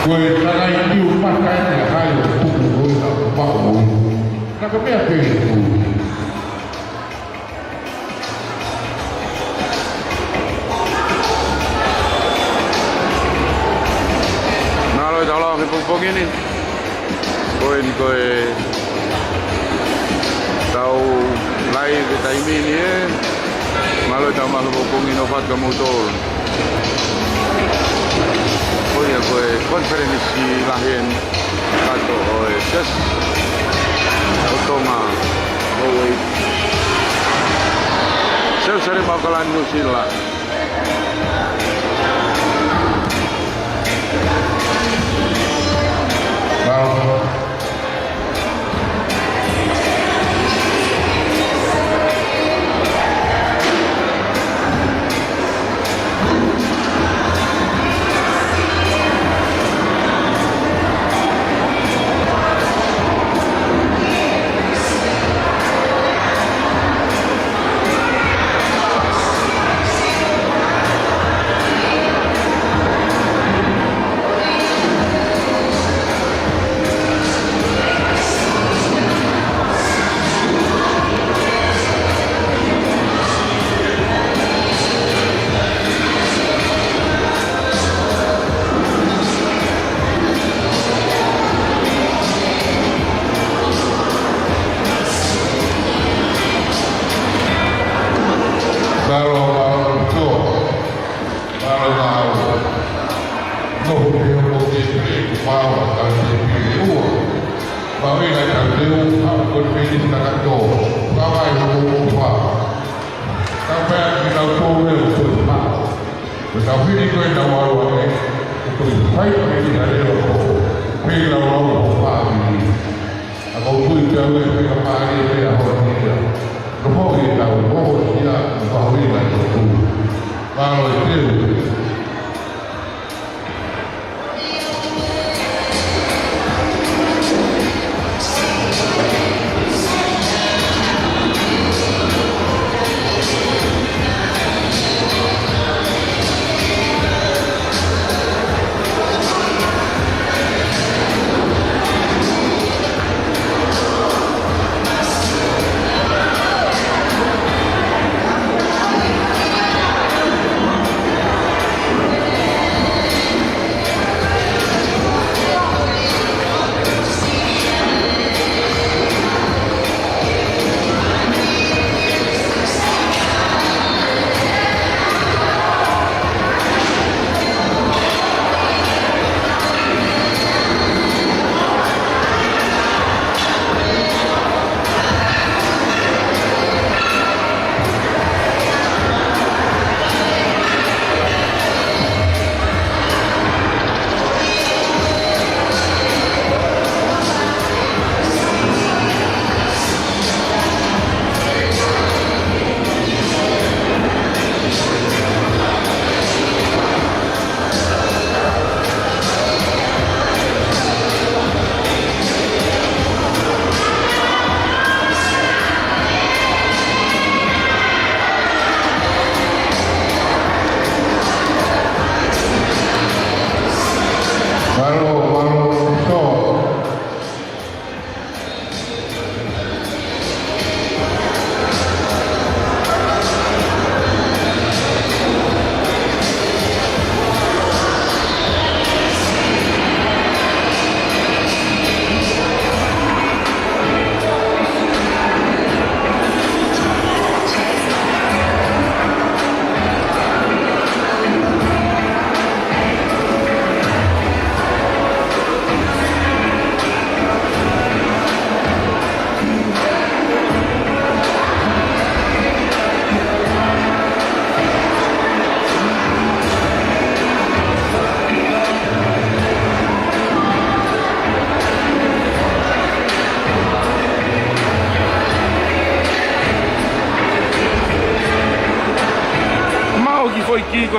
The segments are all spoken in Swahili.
người ta đây yêu bắt cái này hai người cùng ngồi ở vào ngồi nó có biết gì Naloy talo hipupong ini koin tau lai kita ini naloy tama hipupong inovat kamutor ya konferensi lahin atau just utama oi saya sering bakalan nusila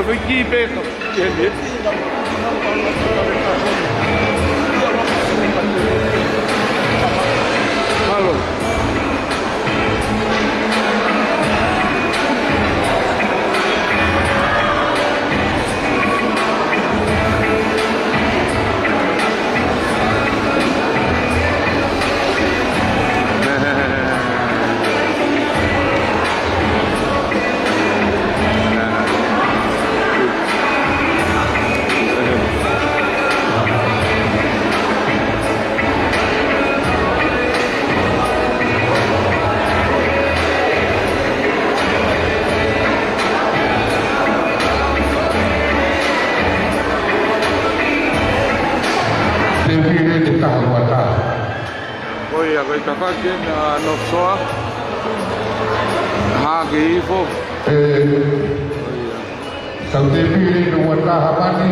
foi aqui perto. Alô. Oi, agora está fazendo a nossa Hagifo. Sau TV ni dua tahapan ni.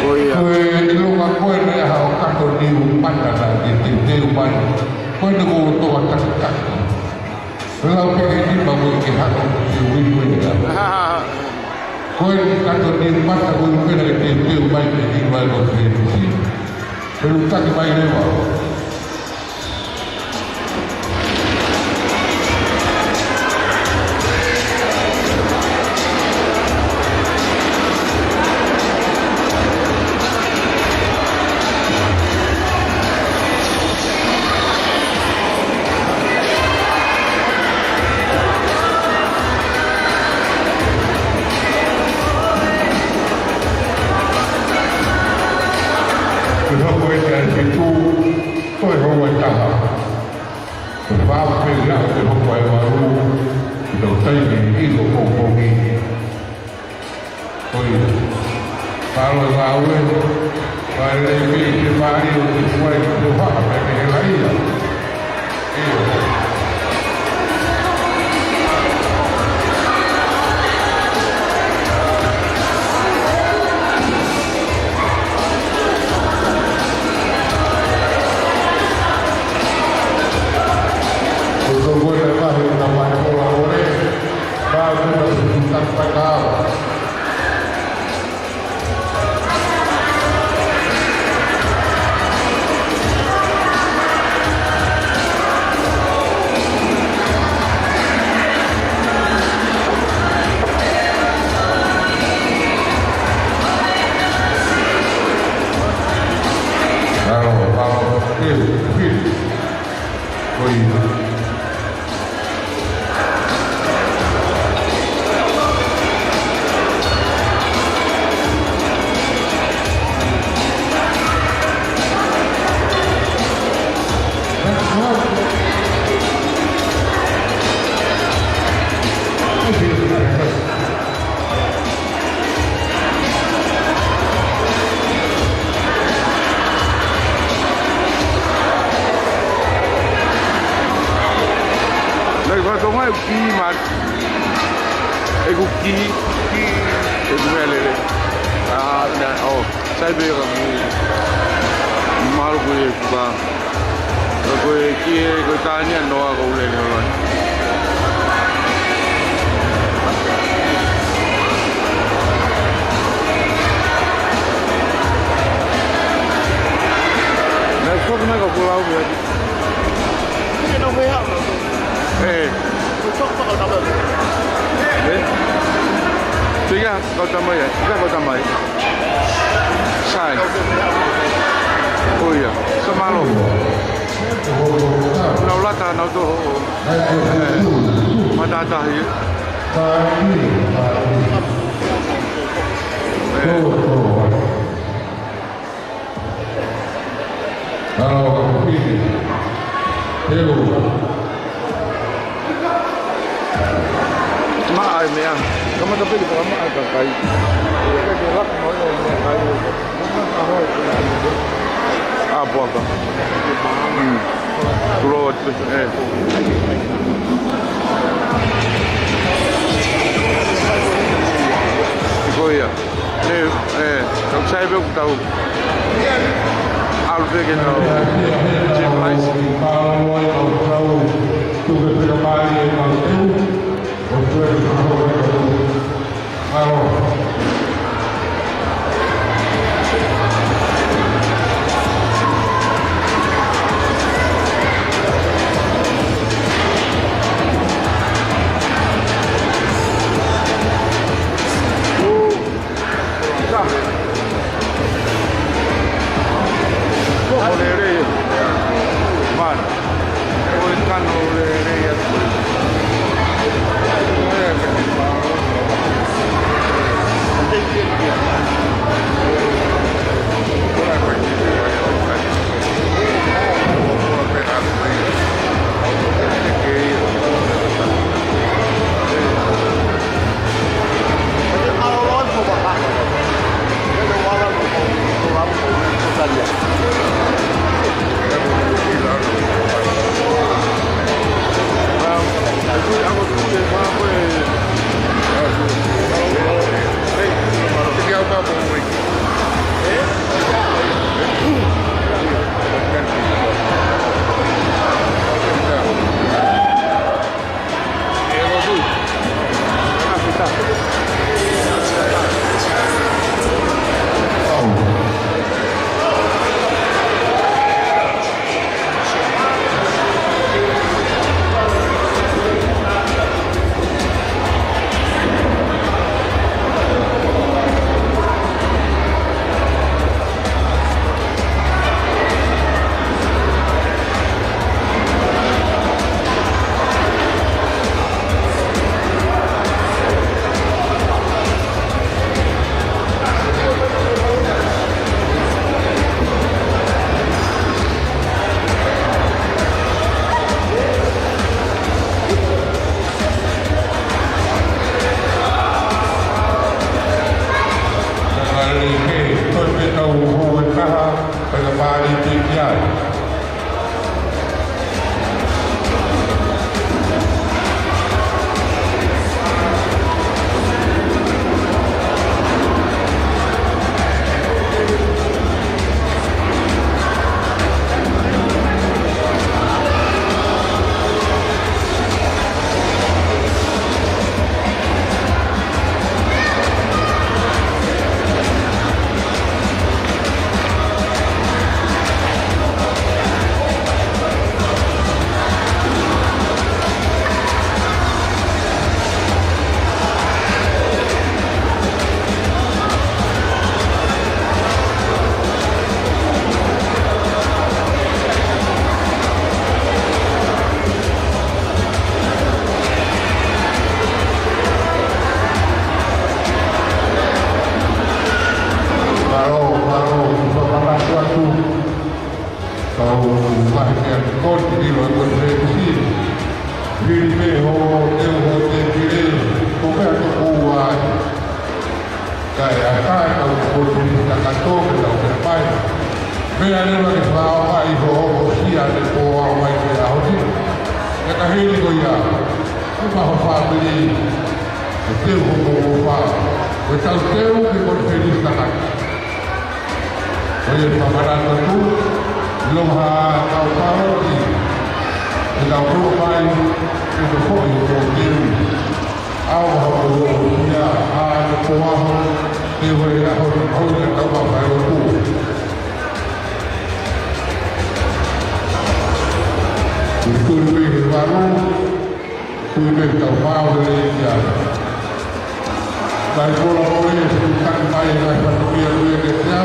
Oh iya. Lu ngakuin ya hal kantor di umpan dan di umpan. Kau nunggu tu akan tak. Kalau ini baru kita di win ya. Kau kantor di umpan aku mungkin dari di umpan di luar negeri. Perlu tak baik lewat. Itu tôi không quan trọng và về lại thì không phải vào đầu tây thì ít của cô đi tôi vào rồi vào lên và đây cái ba điều thì quay tôi phát về cái lấy rồi sai về cái malu gue ba gue kia gue tanya doa kau boleh ni Kau kena kau pulau dia. Ini nak bayar. Kau tak dapat. Tiga kau tambah ya. Tiga kau tambah. Sai. Oh iya, semalam. Nau lata nau tu. Mata dah ya. Kalau ini, Maaf ya, kamu tapi di bawah maaf kan kai. Apa? Turut Iko ya. Kalau saya belum tahu. Alve que não demais. Mana? Oh, ikan oleh bahagian kod di luar konferensi Filme ho te pire come a kuat kaya kan ko di takato na upay me ale wa ke fa ai ho si ale ko ai ke a hoji ya kahili ko ya kuma ho family te ho fa ko tal teu ke konferensi takato oye pamaran tu loha kau parodi Ikaw profile ito po yung protein. Aw ako niya ano po ako iway ako ng tabang kayo po. Ituloy baru tuloy tabang niya. Dahil po lang po yung sultan tayo na patuloy niya.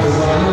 ဟ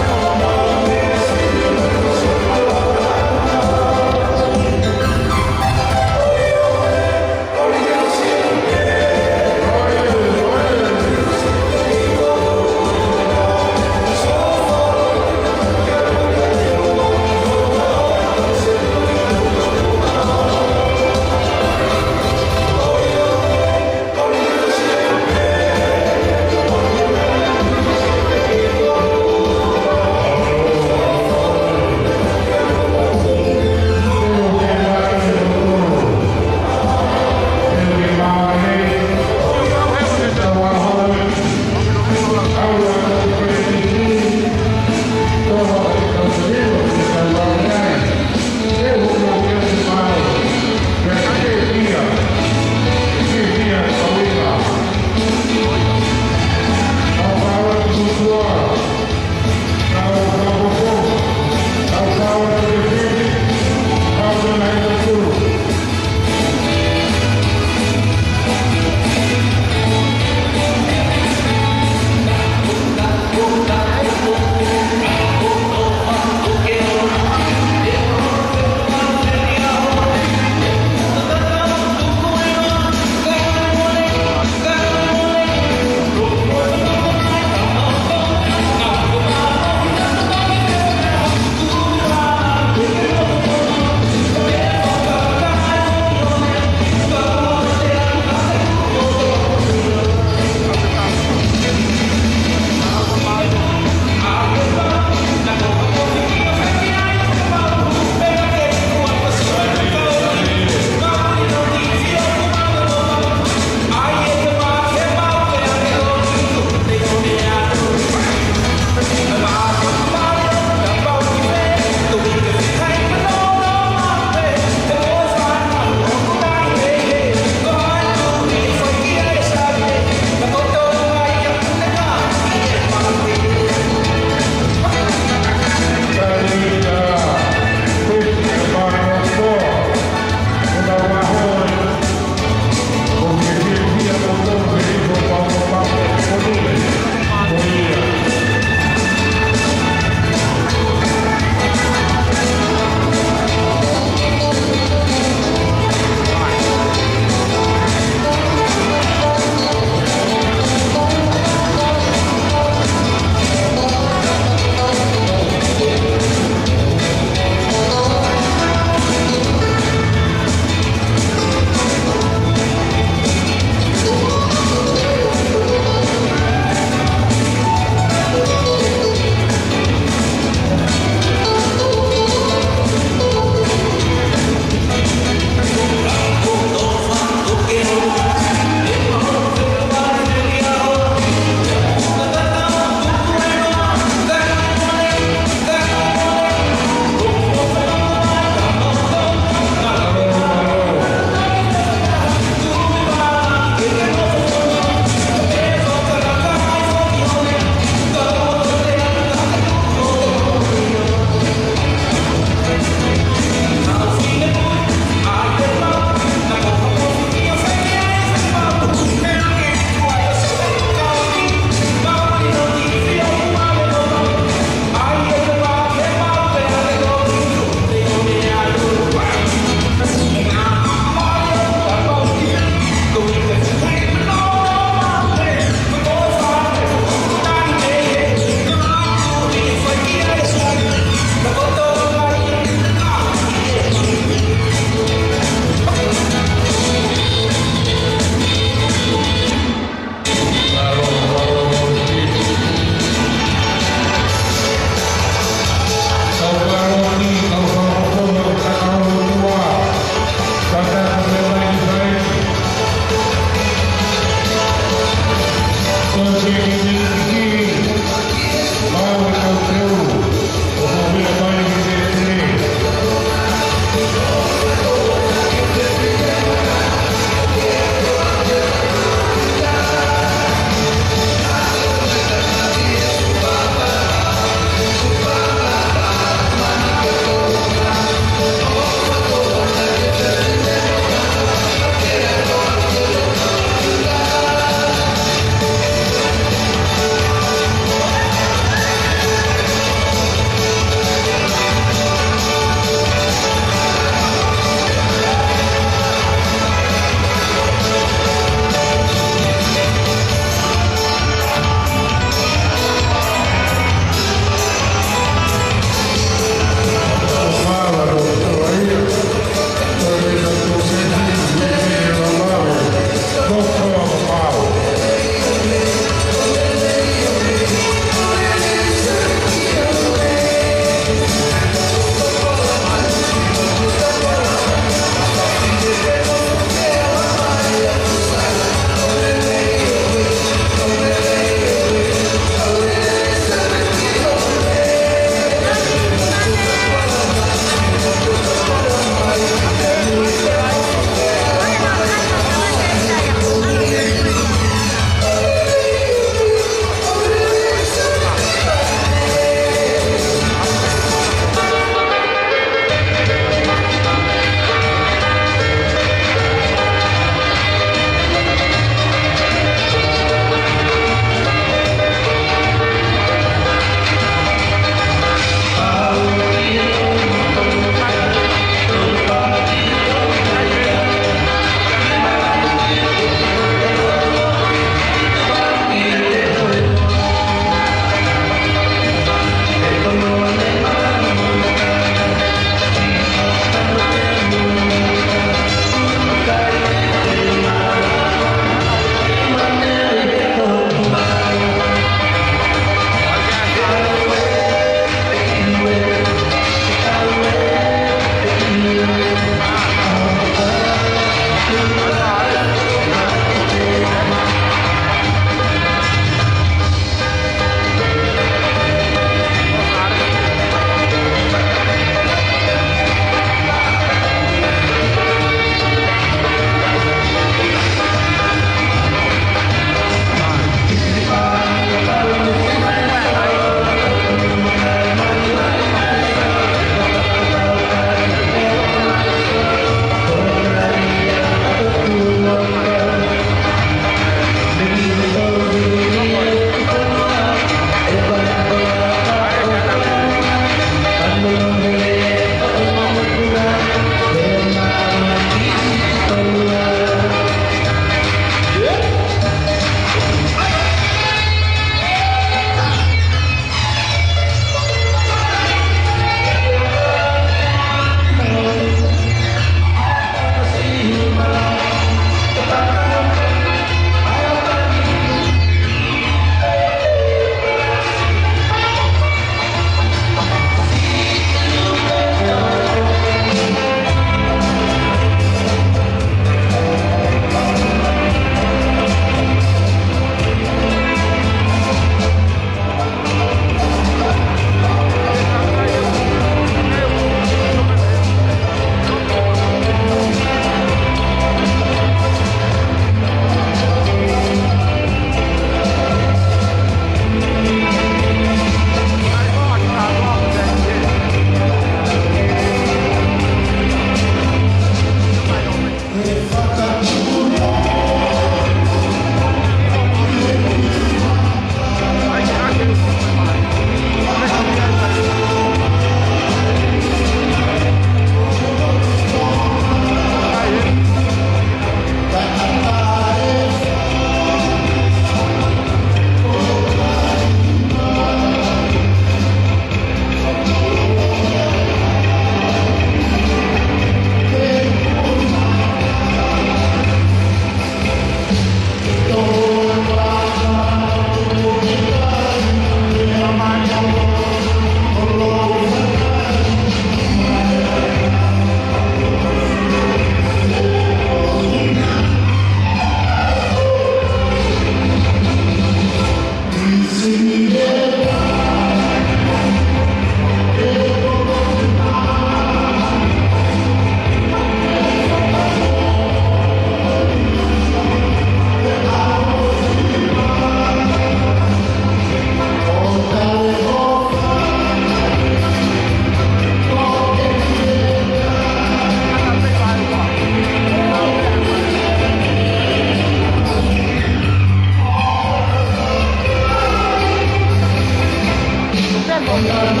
က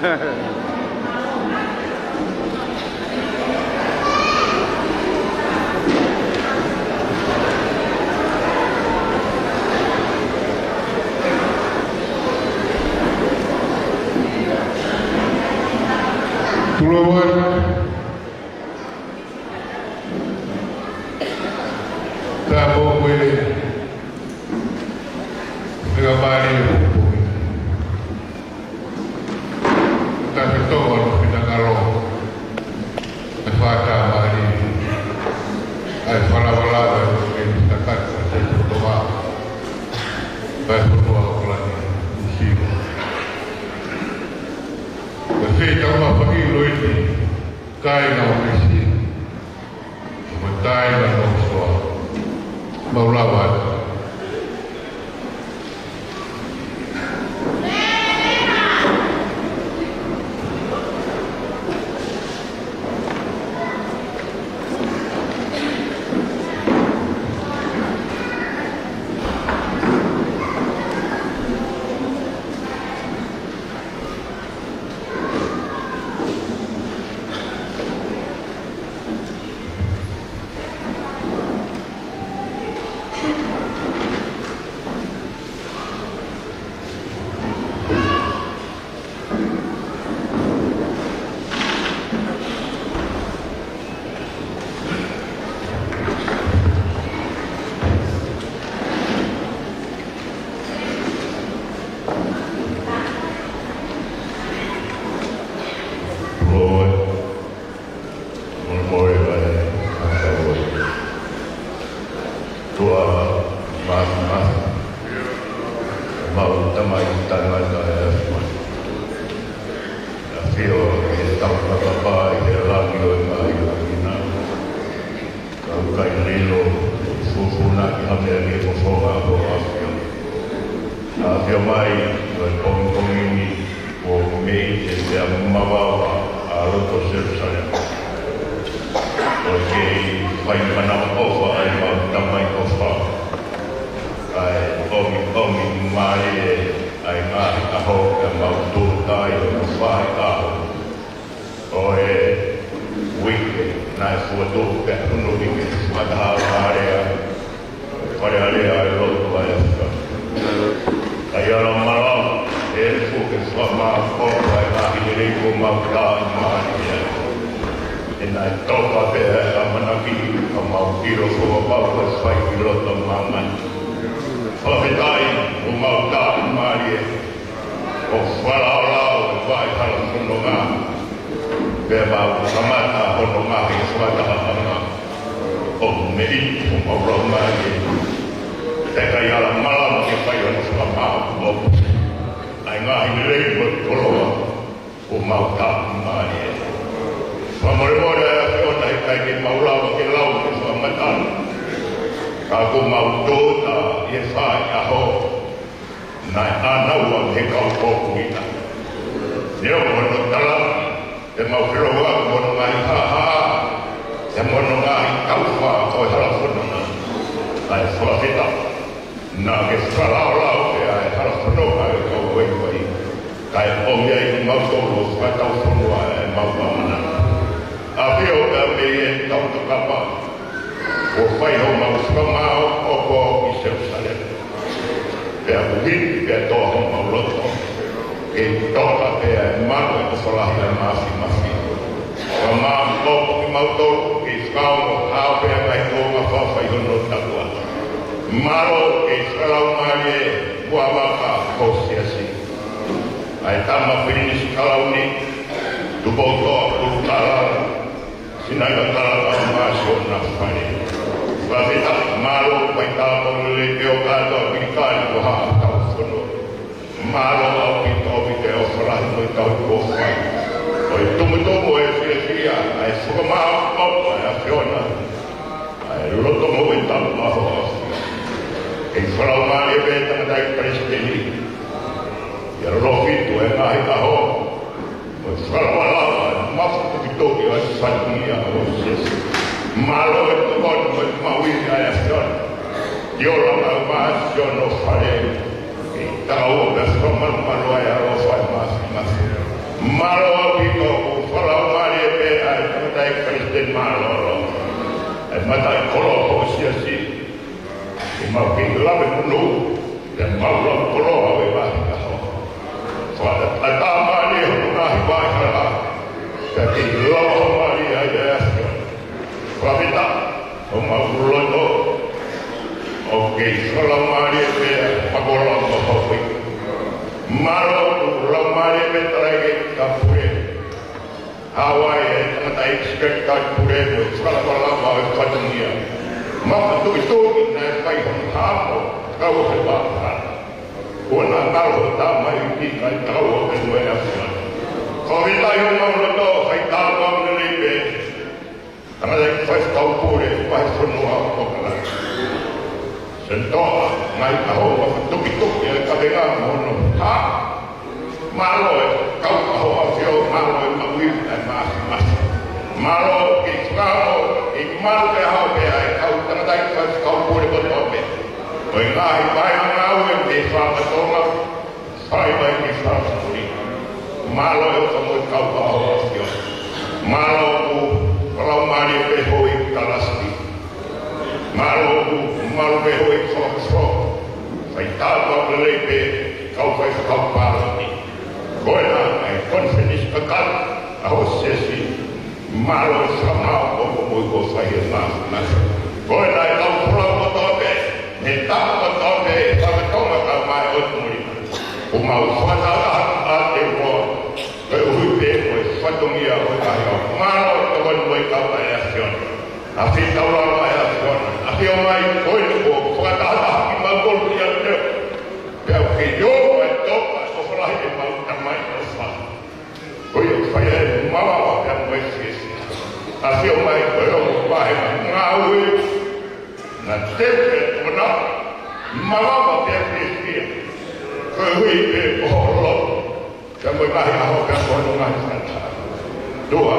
Tuluan Tabo boleh dengan bari tapi tahun kita kalau Fata bari ay wala kita kan doa berdoa lagi sih Kasi kalau pagilo ini kaya na umisi, matay na nokso, maulawat. Malo pito falau mari pe ai matai Kristen malo ai matai kolo sia si mau pito la mulu dan mau la kolo ai ba ka ho fa ata mari ho na ba ka tapi lo mari ai ya fa bita o mau lo do oke falau mari pe pagolo ho malo lo mari pe trage kapure Hawaii at I expect God forever. Skala pala ba ay katunya. Maka itu na kay hapo kau ba. Wala tao tama hindi kay tao ay wala siya. Kung tayo mga to kay tao nilipe. Ang ay first tao pure pa sunwa ko kala. Sento ngai taho tukitok ya kabega mo ha. Malo kau tahu asio malo mawin dan mas malo ikao ikmal ke hau pe ai kau tandai kau boleh bertobe oi ngai bai ngau di sama toma sai bai di sama suri malo kamu kau tahu asio malo kalau mari pe hoi kalasti malo pe hoi so sai tahu lepe kau parani Koina ay konsenis kakal ahos sesi malo sama mo ko sa na Koina ay tau pulau motobe neta motobe sa toma ka mai otmuri umau swata ate mo ke uipe ko swatomia ko ayo malo to mo ka payasion afi taula payasion afi mai koina ko swata ki magol ya ke yo topa de mau tamai ofa. Koyo faya mama yang wes. Asio mai koyo bai ngawe. Na tepe ona mama ba pia. Koyo ipe olo. Kamu bai aho ka kono mai santa. Doa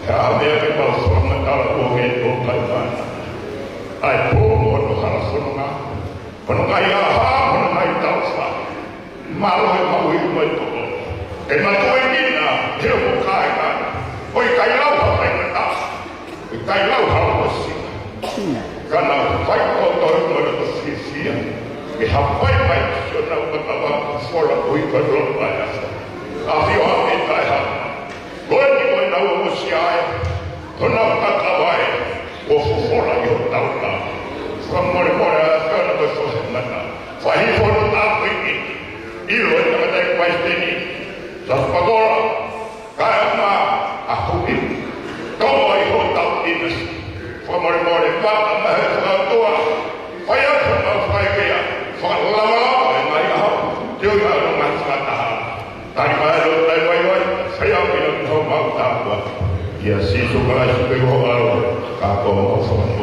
ya me ke mau sama kala o he to kai ban. Ai po mo no hala songa. Kono kai ha kono mai tausa. Malo mau itu itu. Kenapa ini na? Dia bukan kan? Oi kailau apa yang tak? Kailau harus sih. Karena baik kotor menurut sisi yang dihapai baik sudah betapa sekolah oi berdoa banyak. Tapi orang itu ya. Kau ni kau tahu usia. Kenapa kawai? Sekolah yang tahu tak. Semua sekarang bersoal mana? Fahim orang tak begini. Ilo yang ada kuas ini, sahaja karena aku ini, kau itu tahu ini, semua bapa mahasiswa tua, saya semua saya, lama-lama yang ayah juga rumah setahun. Tadi malam saya bilang kau mau tahu, ya si suka sebagai orang, kau mau semua.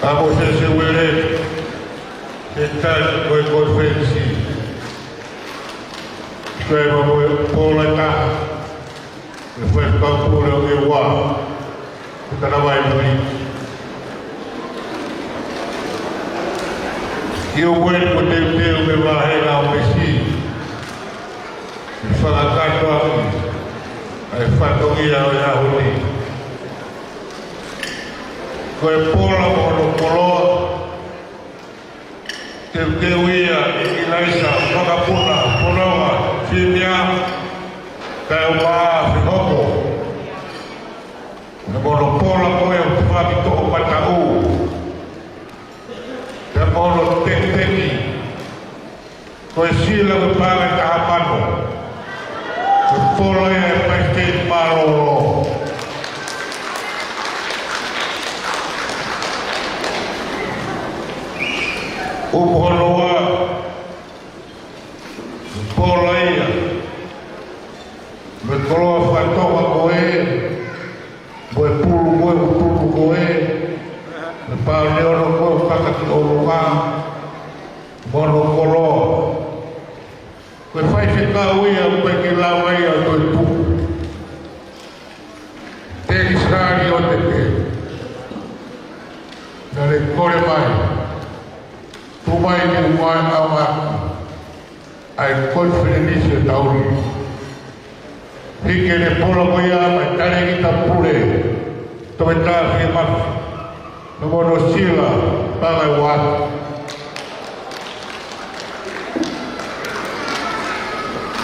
Kamu sesuai kita berkonferensi. Saya mau pola tak, lepas kau pulang ewa, kita nak buat ini. Ia boleh betul-betul berbahaya mesti. Sangat kau, fatongi Yahudi. Kau pola polo, terkewia, ilaisa, makapuna, polawa, finia, kau mah fihoko. Namono pola kau yang faham itu opat tahu. Namono teki, kau sila berpangan tahapanmu. Pola yang pasti malu. Uponoa pola ia berkeluar fatwa kowe berpuluh kowe lepas dia orang kowe pakai orang monokolo kowe fai sekau yang pergi lama yang tu teris hari otete dari kore mai Tumai ni umai amat, ay konferensi tahun. Hingga pola kaya macam kita pule, tementar hemat, nomor sila pangawat.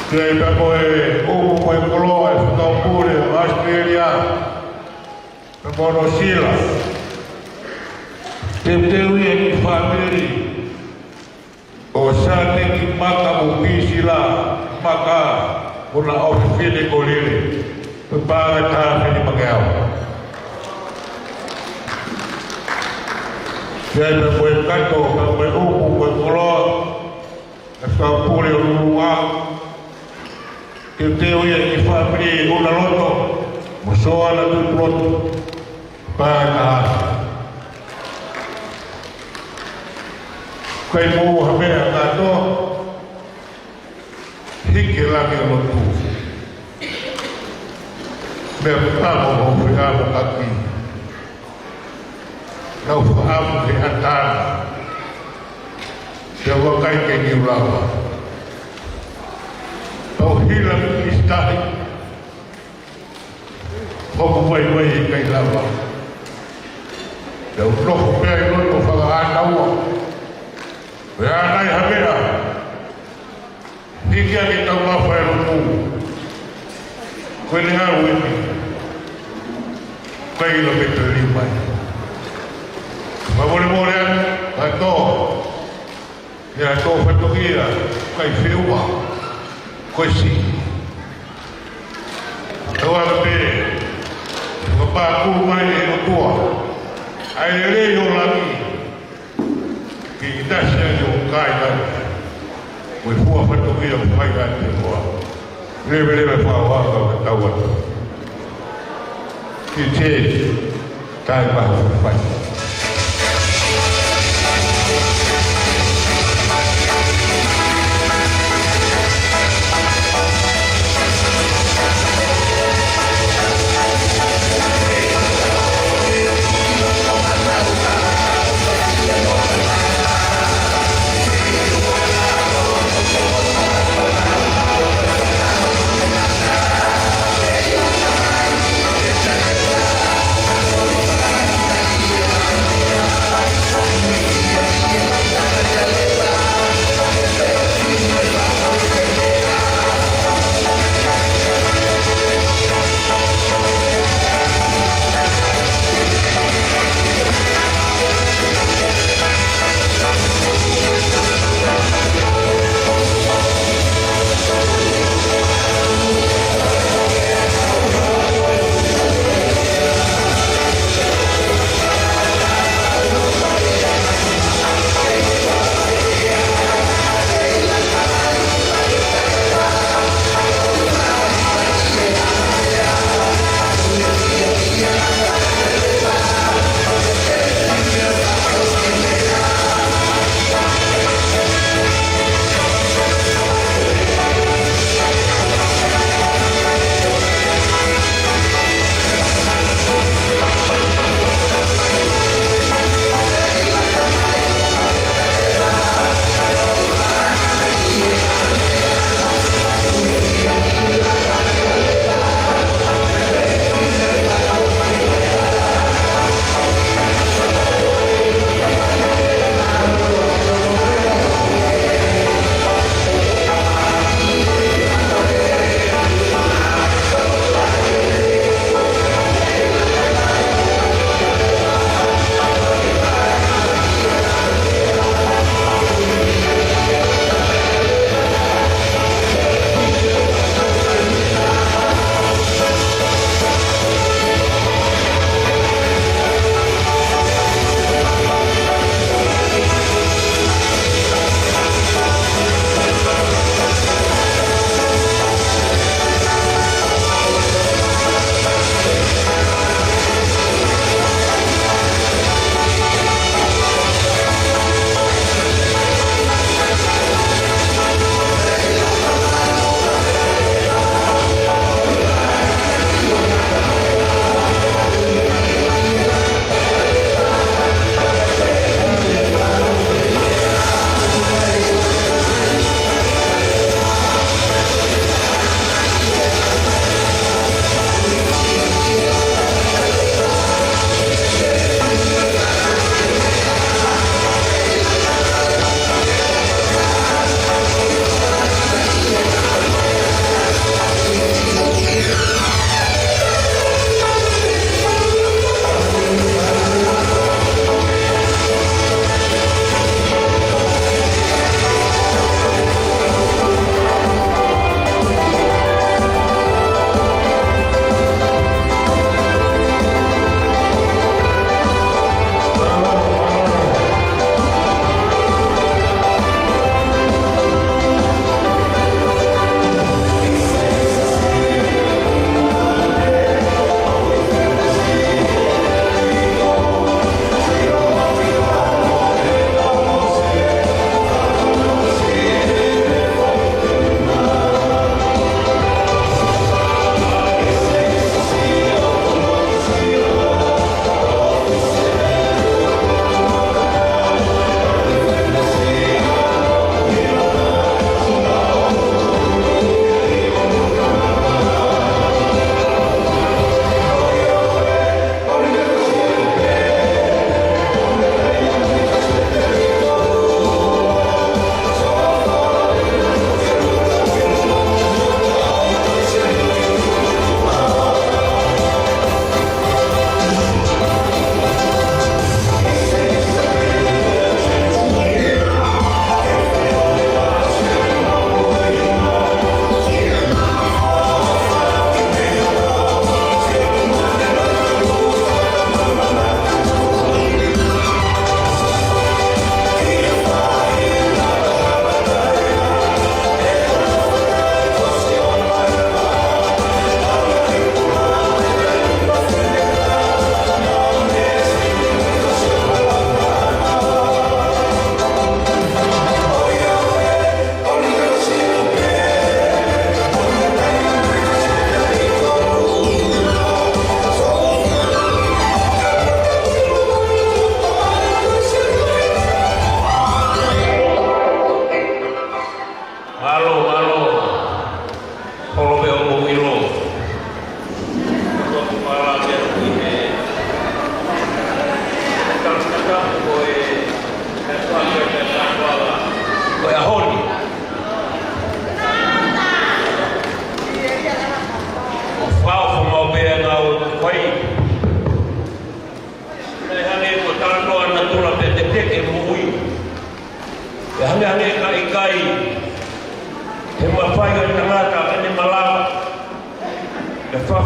Jadi bagai umum pulau atau pule Australia, nomor sila. Tetewi yang family. Osate ki maka mubisila maka una ofisini kolili para tafi ni magao Jadi boleh kata kalau boleh boleh keluar asal boleh luar kita yang family una loto musuh tu plot para Kau mau hamil atau hingga lagi waktu, berapa mau berapa kaki, kau faham kelihatan, jawab kait kegiulah, kau hilang istri, kau buai kait lama, jauh roh berani kau faham tahu. Ya naik hamila, hingga kita mafai rumu, kau dengar ini, kau lebih terlibat. Boleh atau ya atau fatogia, kau filma, kau si, kau lebih, apa aku main itu tua, air leo lagi. Kita sedang kaitan, berbuat pertugi yang kaitan berbuat. Lebih berbuat ketahuan. Kita kaitan berbuat.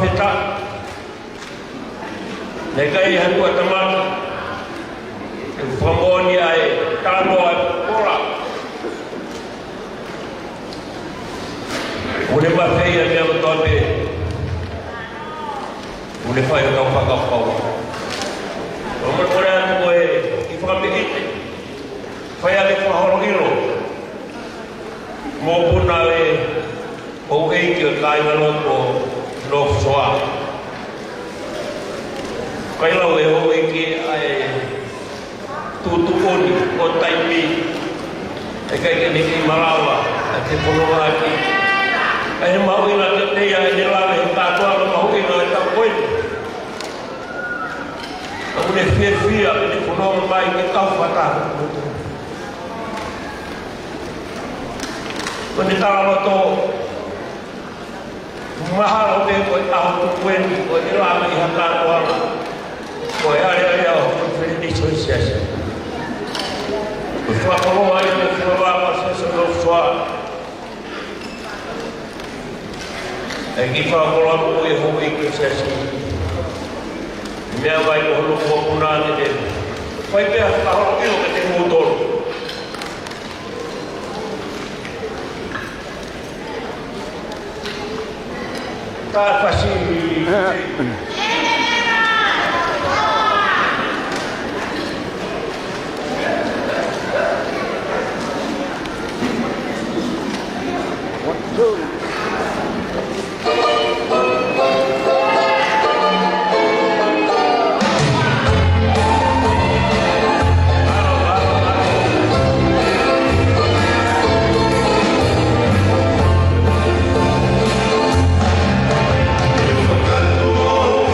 peta. Negai hatu atamata. Pamoni ai tano ai ora. Ule mafei ai mea tone. Ule fai o kau whakapau. Oma kore atu koe i whakapikite. Whai ale whahoro iro. Mō puna e o eiki o kai ngaloto no soa. Kai lau e o eiki ai tutukoni o taipi. E kai ke niki marawa a te ponoa aki. Ai he mauina te teia e nelawe he kātua na mauina e tau koe. Au ne whia e ne ponoa mai ke tau whataka. Ko ne tarawato mahalo te koe aho tu kueni koe ni lawe i hakatua koe are au whini soisiasa ko whakoroa i me whakoroa sesa no soa e ki whakoroa mo e ho i koe sesa mea vai ko holo kua punane te whai pēha whakahoro ilo ke te mūtoro tá facinho. Oh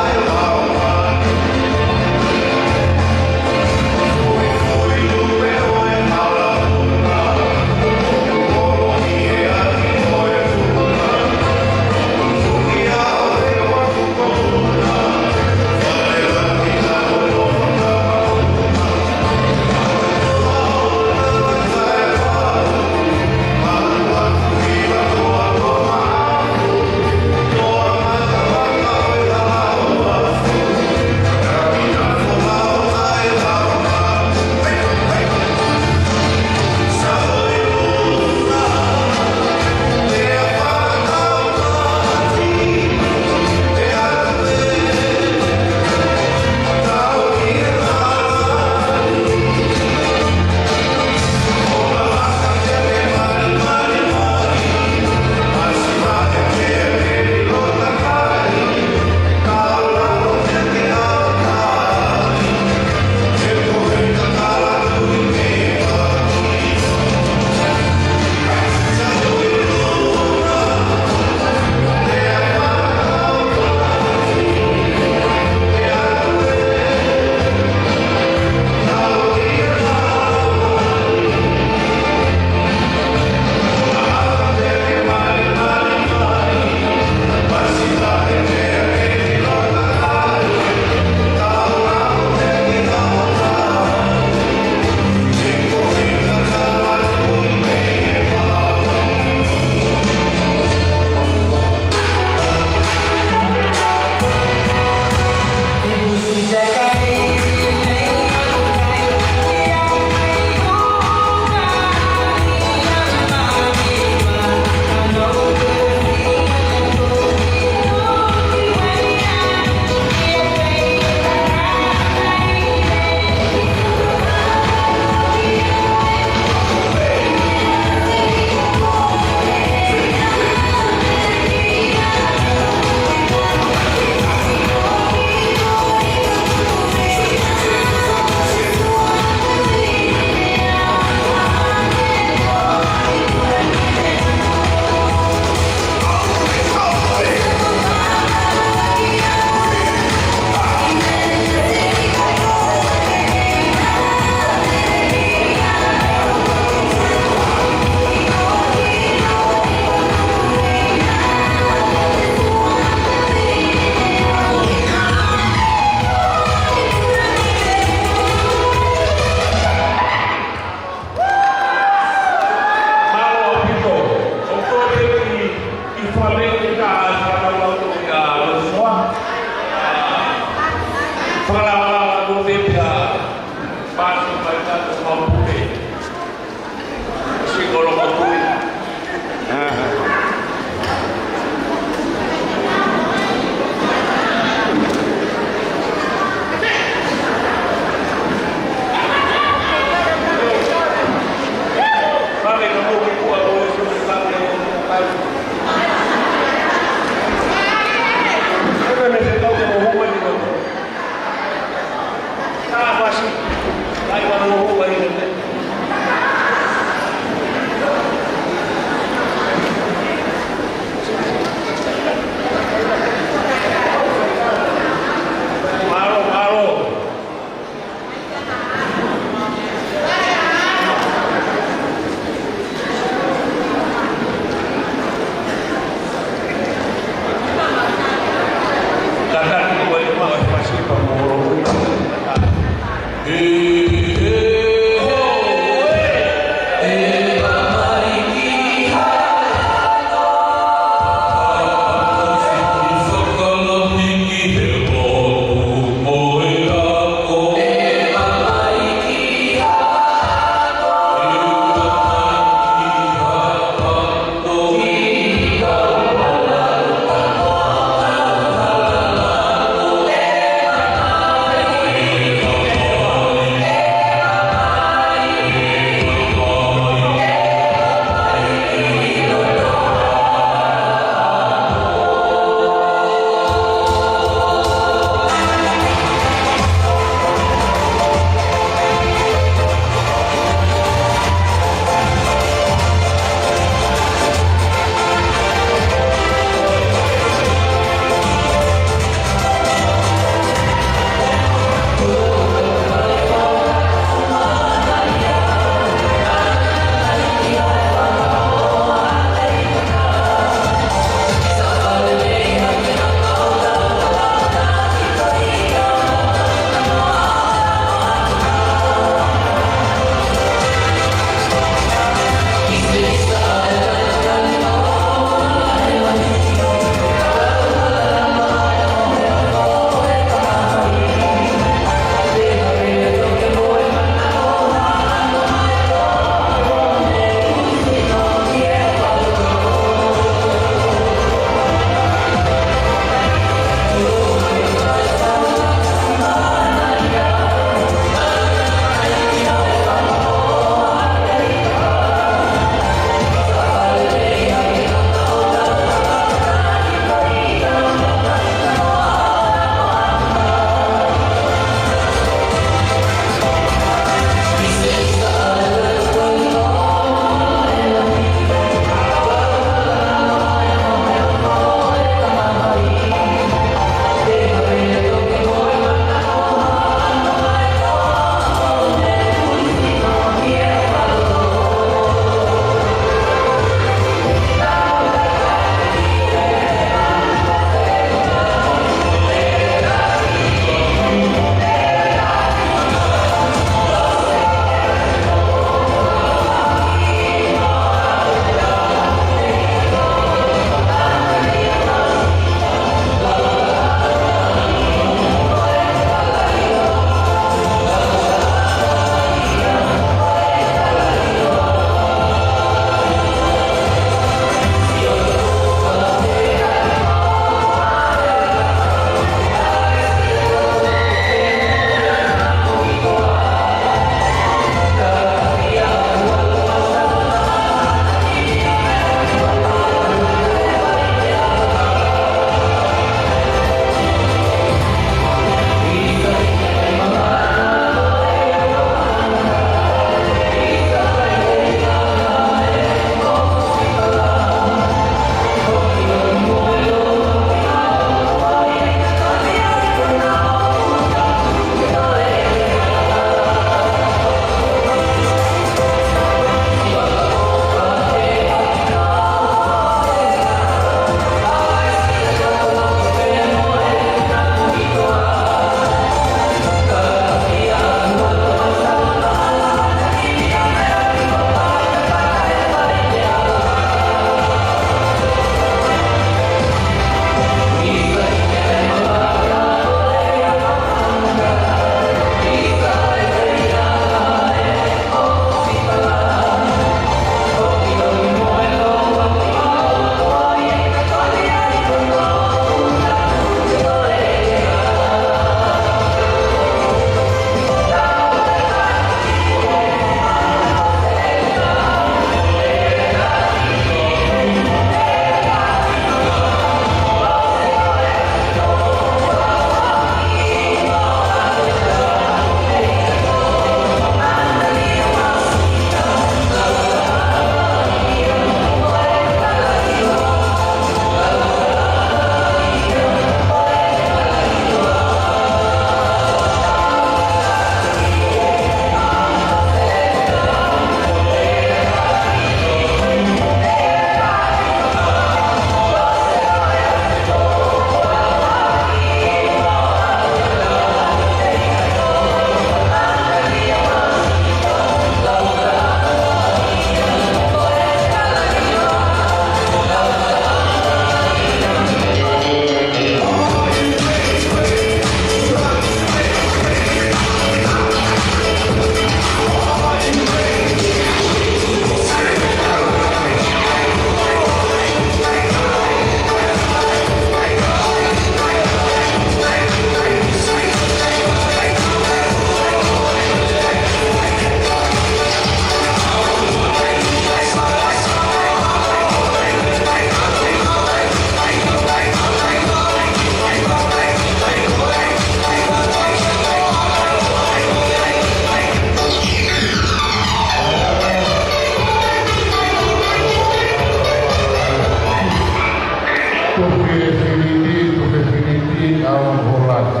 finiti, tu che finiti a un volato.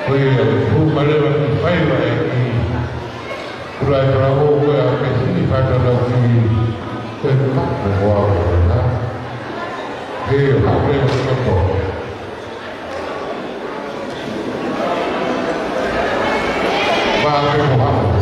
Poi tu voleva che fai qui, tu l'hai trovato che si fa da qui, per fatto guarda, che io avevo sotto. Ma avevo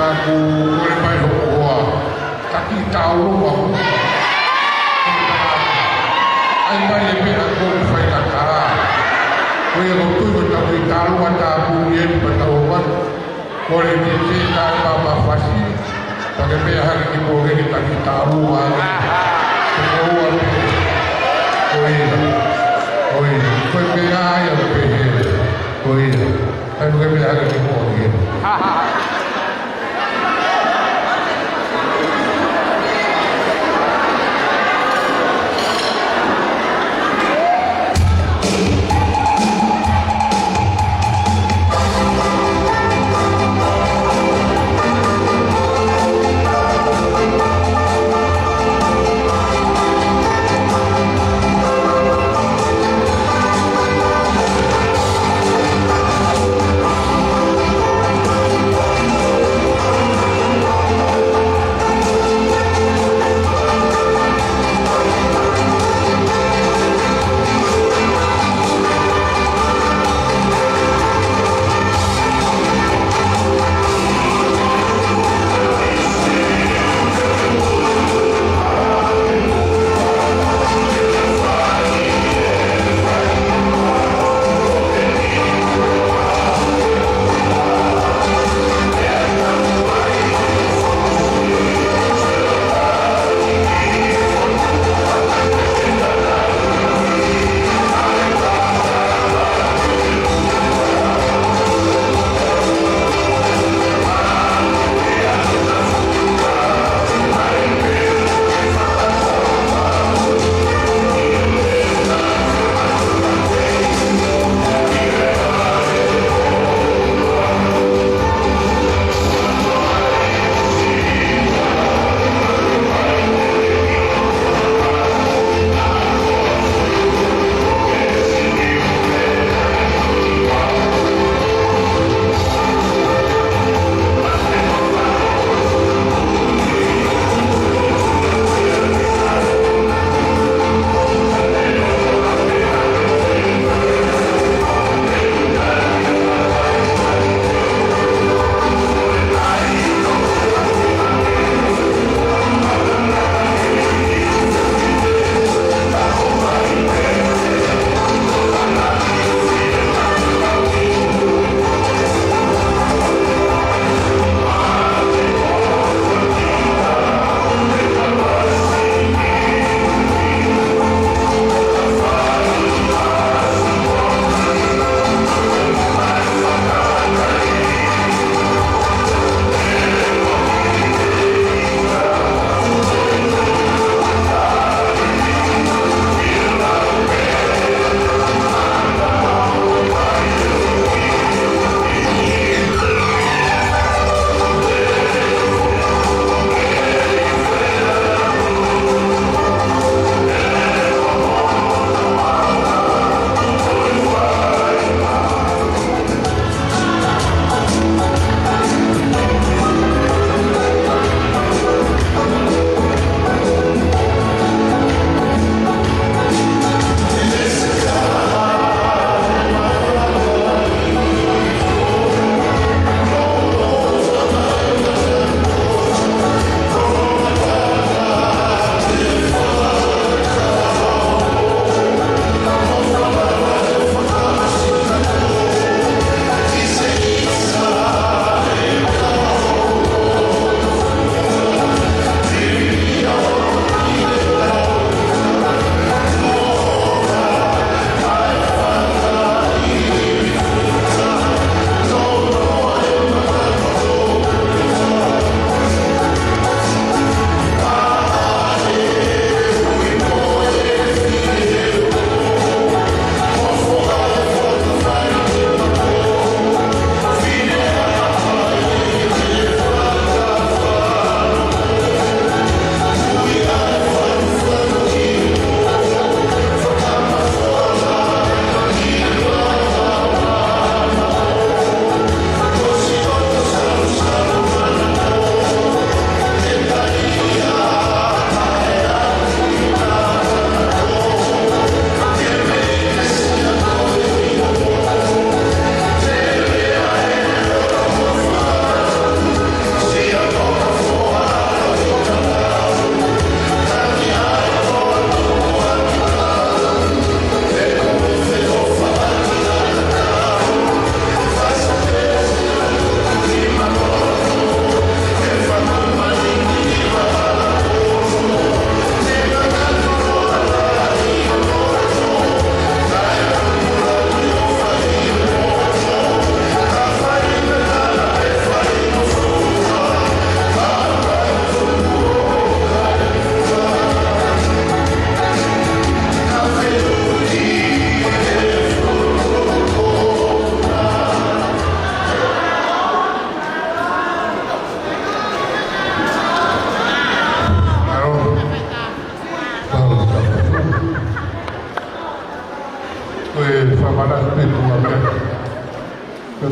aku boleh main hok tapi tahu aku ai mai lebih aku fai nak kalah boleh waktu bertahu tahu ada aku yang bertahuan boleh dicek bapa fasi pakai behar di boleh kita tahu semua oi foi behar yang behar oi kan bukan behar di boleh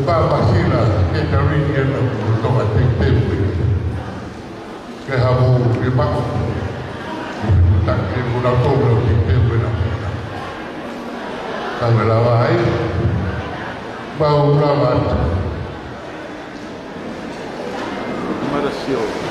papasila ke tari ke na to ka te te ke hamu ke ma ta ke una to no te te na ka la vai ba una va Maracio.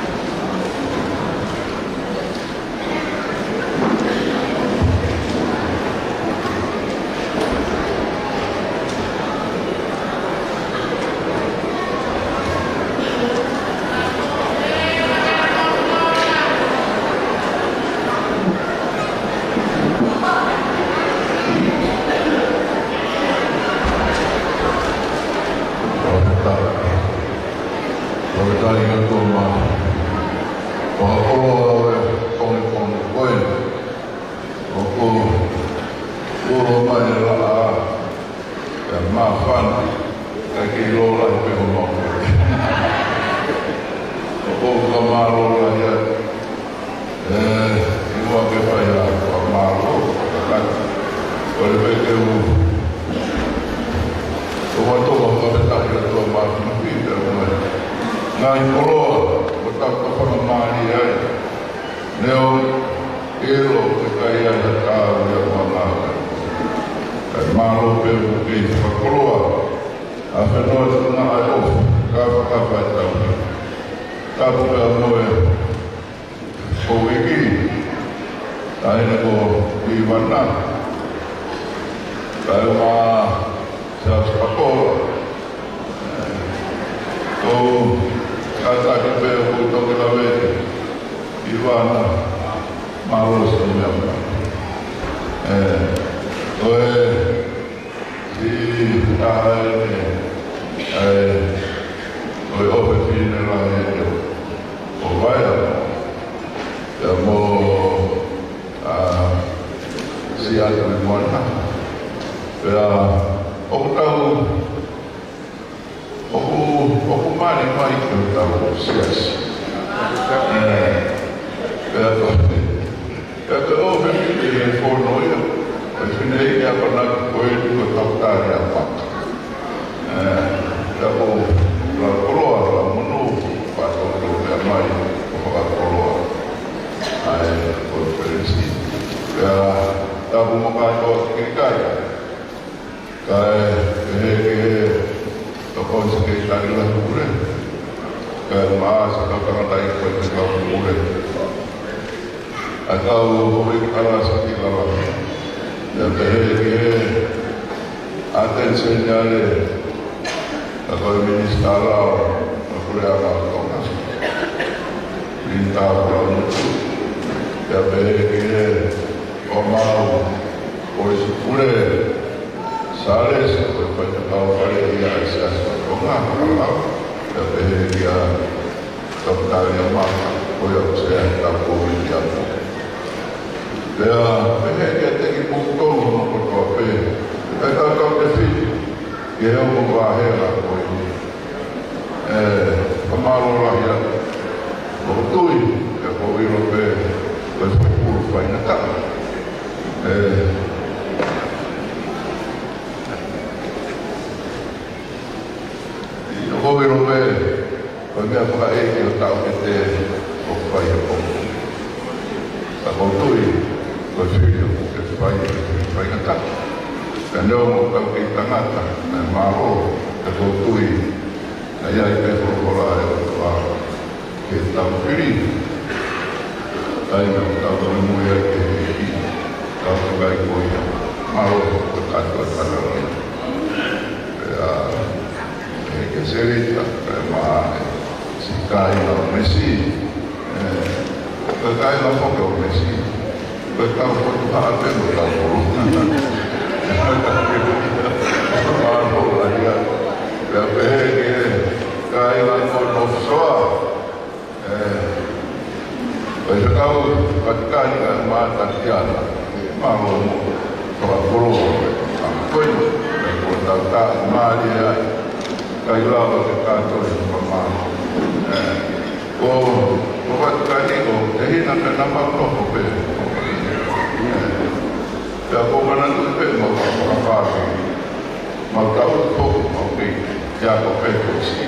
ya ko pe ko si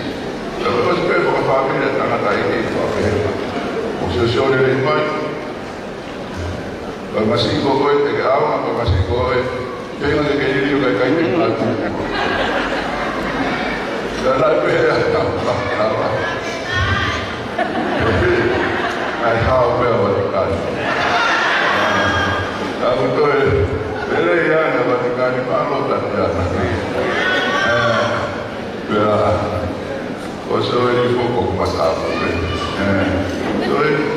lo pe ko fa ke ta na ta i ko pe o se so le mai ko masi ko ko te ka ma ko masi ko e te no de que ni yo ka ni ma da la pe ta ai how well what ka aku tu ele ya na Vatican pa lo ta ya na ya o so ele poco pasado so ele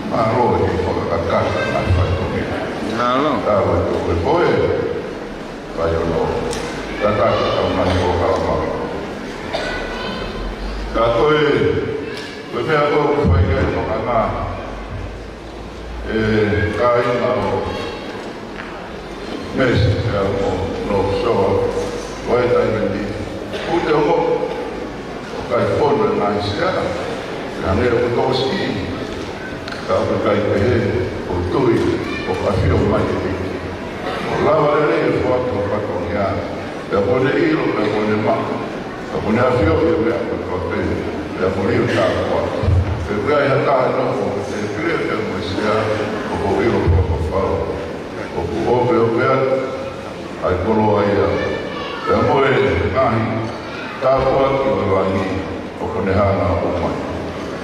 ma lo ni poco ka ka na fa to ni Nalo. ta wa to poi va yo lo ta ta ta ma ni ko ka ma ka to e me ako fa ke no ka na ka ina o mesi no so vai dai vendi pute o kai fondo na sia na ne o tosi ka o kai pe o tui o afio mai de o lava le fo ko pa ko ya da pone ilo da pone ma da pone afio e me ko pe da pone o ta ko pe vai ata no o se cree que mo sia o ilo ko fa o pe ai kolo ai a moe nahi tāpua ki o rangi o kone hana o mai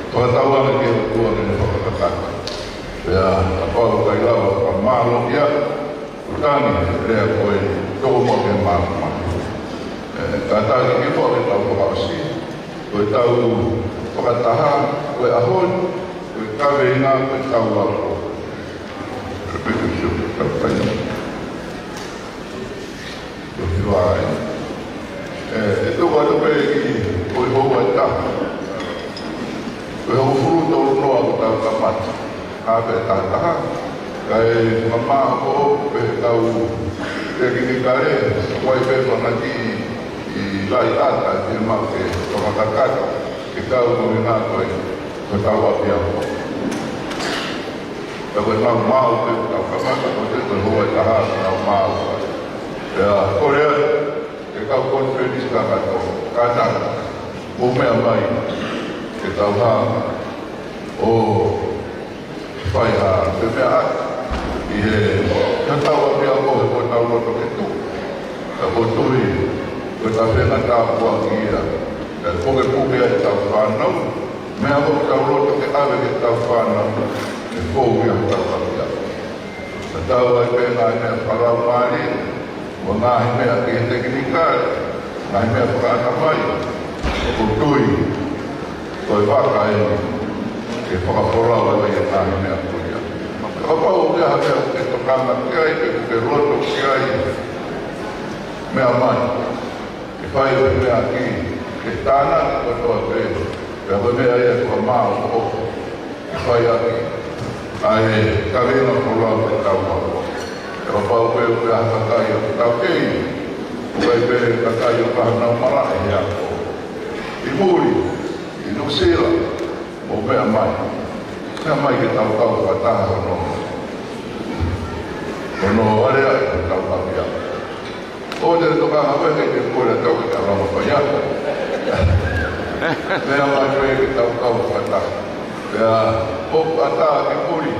toa taua ke o tua ke ne whakakataka pea a pau kai lawa ka mālo ia o tāni rea koe toko mo ke mālo mai ka tāki ke pōre tau whakasi koe tau whakataha koe ahon koe kawe inga koe tau wako repetu siu tau kaina vai itu ada pergi oi bawa tak oi fruto no aku tak dapat apa tak tahan kai mama aku tahu jadi kare semua itu nanti lai ada di mak ke kakak kita mengenal kau tahu apa yang kalau mau ke kakak aku itu bawa tahan mau ya Korea kita konferensi kata o me mai kita ha o fai ha te me a i he kata wa pia ko tau lo to tu ta ko tu i ko ta fe na ta ko ia ta ko ke pu pia ta fa no me a ko tau lo to ke ave ke ta fa no e ko ia ta fa ia ta wa pe na ne para mari o nahi mea ki he teknikal, nahi mea whakaata mai, o tui, toi waka e whakaporawa e nahi mea kuia. Ka pau mea mea ke tokanga ki ai, ke roto ki ai, mea mai, ke whai o mea ki, ke tāna ki katoa pe, pe hau mea e kua maa o oho, ke whai aki, ai ka rena porawa e tau wako. O pau pe o pe hakakai o te tau kei, o pe pe kakai o kahanau marae hea ko. I muri, i Nusila, o mea mai. Mea mai ke tau tau kataha hono. Hono area e tau tau hea. O te toka hawe ke te kore tau ke alama paiata. Mea mai pe ke tau tau kataha. Pea o kataha ke muri.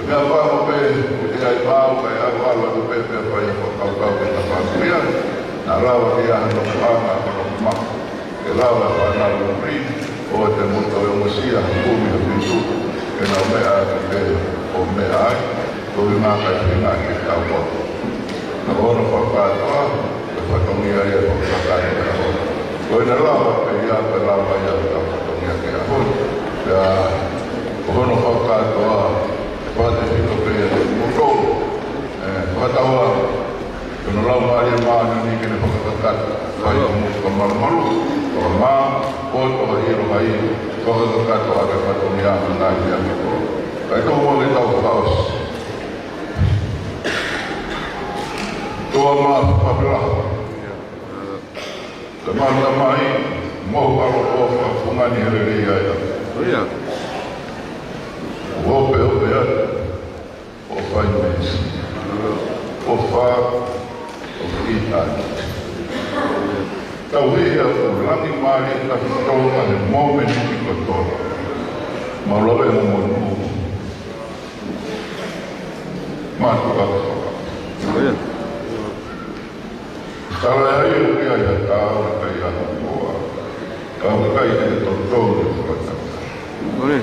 Mea whango pe, o te ai mau, kai awa tu pe pe whai o kau ke ta whanguia, na rawa ki aha no whanga kono mako. Ke rawa whana rumri, o te muto e musia, kumi o pitu, ke na mea ki pe o mea ai, tui maka i whina ki tau wako. Na ono whakatoa, e whatongia e whakakai e ahona. Koe na rawa pe ia pe rawa ia ka whatongia ke ahona. Pea, ono whakatoa, Pate pito pe muto, patawa, kena lau maria mana ni kena pakakat, kai muka malu-malu, kalau ma, foto hiro hai, pakakat tu ada patonia menai yang itu, kai tu mau kita kaos, tua ma papela, teman-teman mau kalau pengen hari ya, Iya. Ope o fai mesi, o fa o fitai. Tau e mari ka toka le moment ki ko tola. Ma lobe mo mo. Ma toka. Sala ai o kia ya ta o ka ya ko. Ka ka i te to ko. Oi.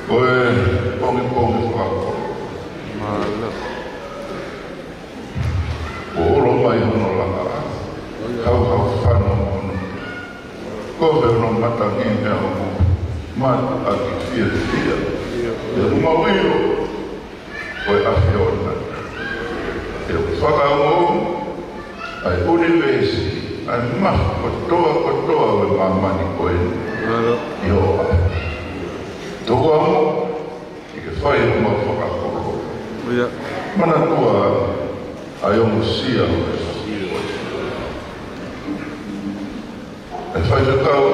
Oi, pongi ko. Mala. Olo mai no la. Hau whana mono. Ko no mata ki me o mo. Ma a ki fia. E uma wiro. Foi a fiona. Eu whaka mo. Ai univesi. Ai ma kotoa we mamani koe. Mala. Yo. Toko amo. I ke whai uma whakakoro. Ia. Mana tua ai o musia. E whai te tau,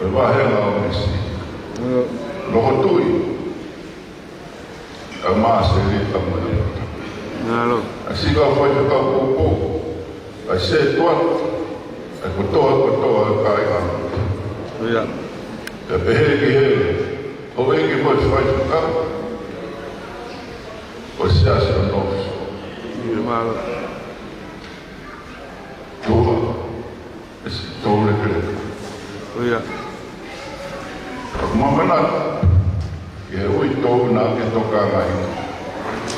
e wahenga o misi. Loko tui, a maa se rita mui. Nalo. A sika o whai te tau kōpō, a se tua, e kotoa e kai ana. Ia. E pehe ki he, o eki moi whai te tau, o se ase o nofiso. Ia mala. Tua, e si tōre kere. Ia. Mamana, e ui tōu nā ke toka ngai.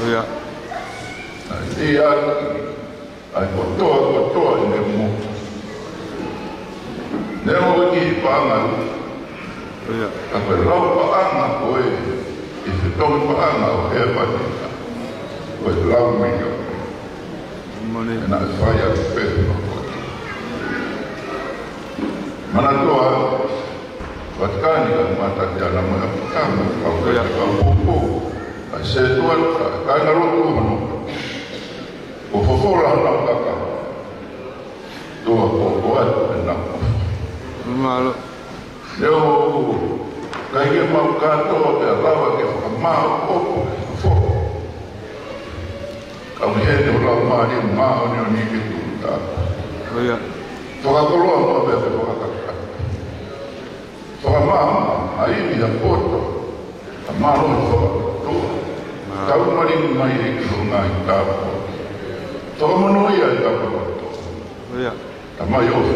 Ia. I ai kotoa i ne mo. Ne mo ki i pānga, Ia. a koe lau paanga koe, i te tōu paanga o he patika. Koe lau mingo, Mane. e nā e whai a te pehu no koe. Mana toa, watkani ka mata te ana mo e pānga, au koe te ka pōpō, ai se tua, kai na roto hano. O fofora hana kaka. Tua koko e na. Malo. Leo kai ke mau katoa te alawa ke whakamao opo e fo. Ka mi he te lau maari mao ni o ni ke tūta. Ia. Whakakoloa mua pe te whakakaka. Whakamao a iwi a poto. A maro e whakakotoa. Tau maringi mai e ki runga i tāpo. Whakamono ia i tāpo. Ia. Ta mai ofu.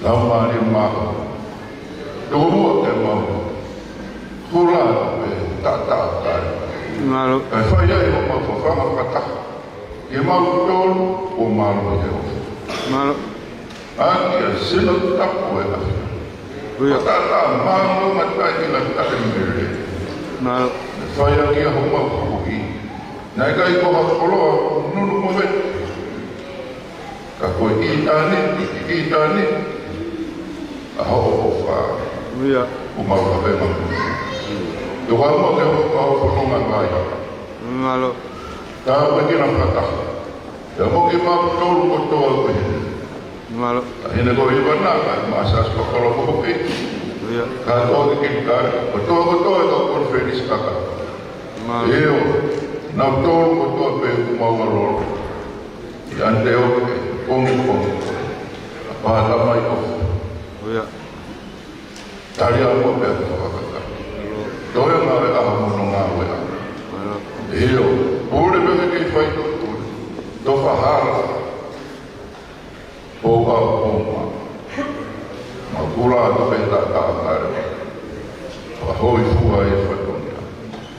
Lau maari mao. Tō mua te mau. Hura pe tata kai. Malo. Kai whai ai o mau whawhanga kataha. Ke mau tōru o maro e ofu. Malo. Aki a sino tapo e afi. Ia. Tata maro matai ki la tare mere. Malo. Whai aki a ho mau kapuki. Nai kai ko hakoloa nunu mo vetu. Ka koe i tāne. A ho o wha. Ia. O mau ka pēma. Te wha mo te ho ka ho whanonga ngai. Malo. Tā koe kina whataha. Te mo ki mau tōru ko toa koe. Malo. Ta hene koe i wana ka maasas ko kolo ko hoki. Ia. Ka toa ki ki kare. Ko toa ka konferis kaka. Malo. Eo. Nau tōru ko toa pe kumau aloro. I ante o ke kongi. Pāta mai ofu. Ia. Tari a mo pēr whakakaka. Toi ngā e aha mono ngā wea. Malo. Eo, pōre pēke kei whai tō tōre. Tō whahara. Pōka o pōma. Mā kura a tō pēta tā kāre. Whahoi fua e whatonia.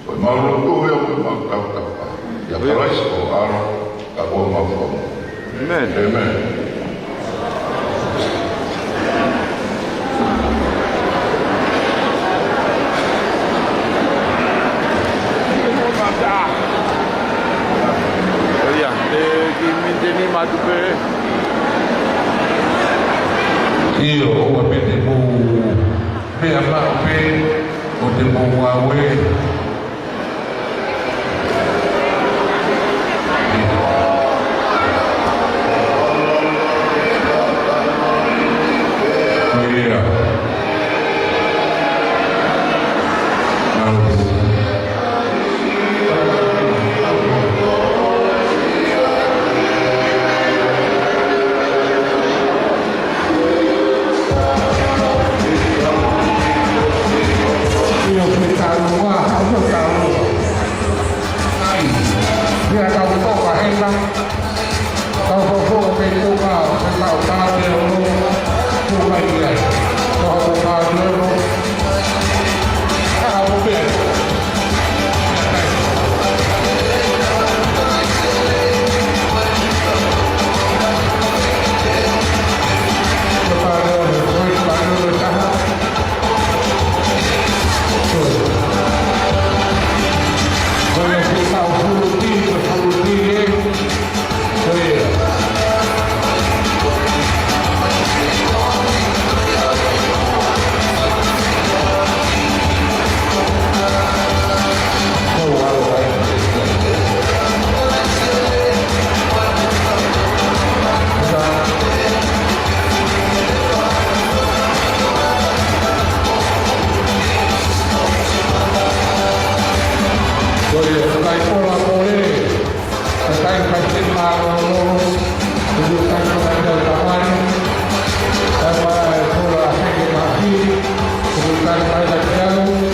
Koi mauro tōhea koe mau tautapa. Ia paraisa o ara ka o mau whamu. Amen. Amen. Ia. Ki minteni matupe. Io ua pe te mō mea mao pe o te mō wawe. vai pola pole, stai facendo tunjukkan kepada kawan, dapat pola hikmati, tunjukkan pada jauh.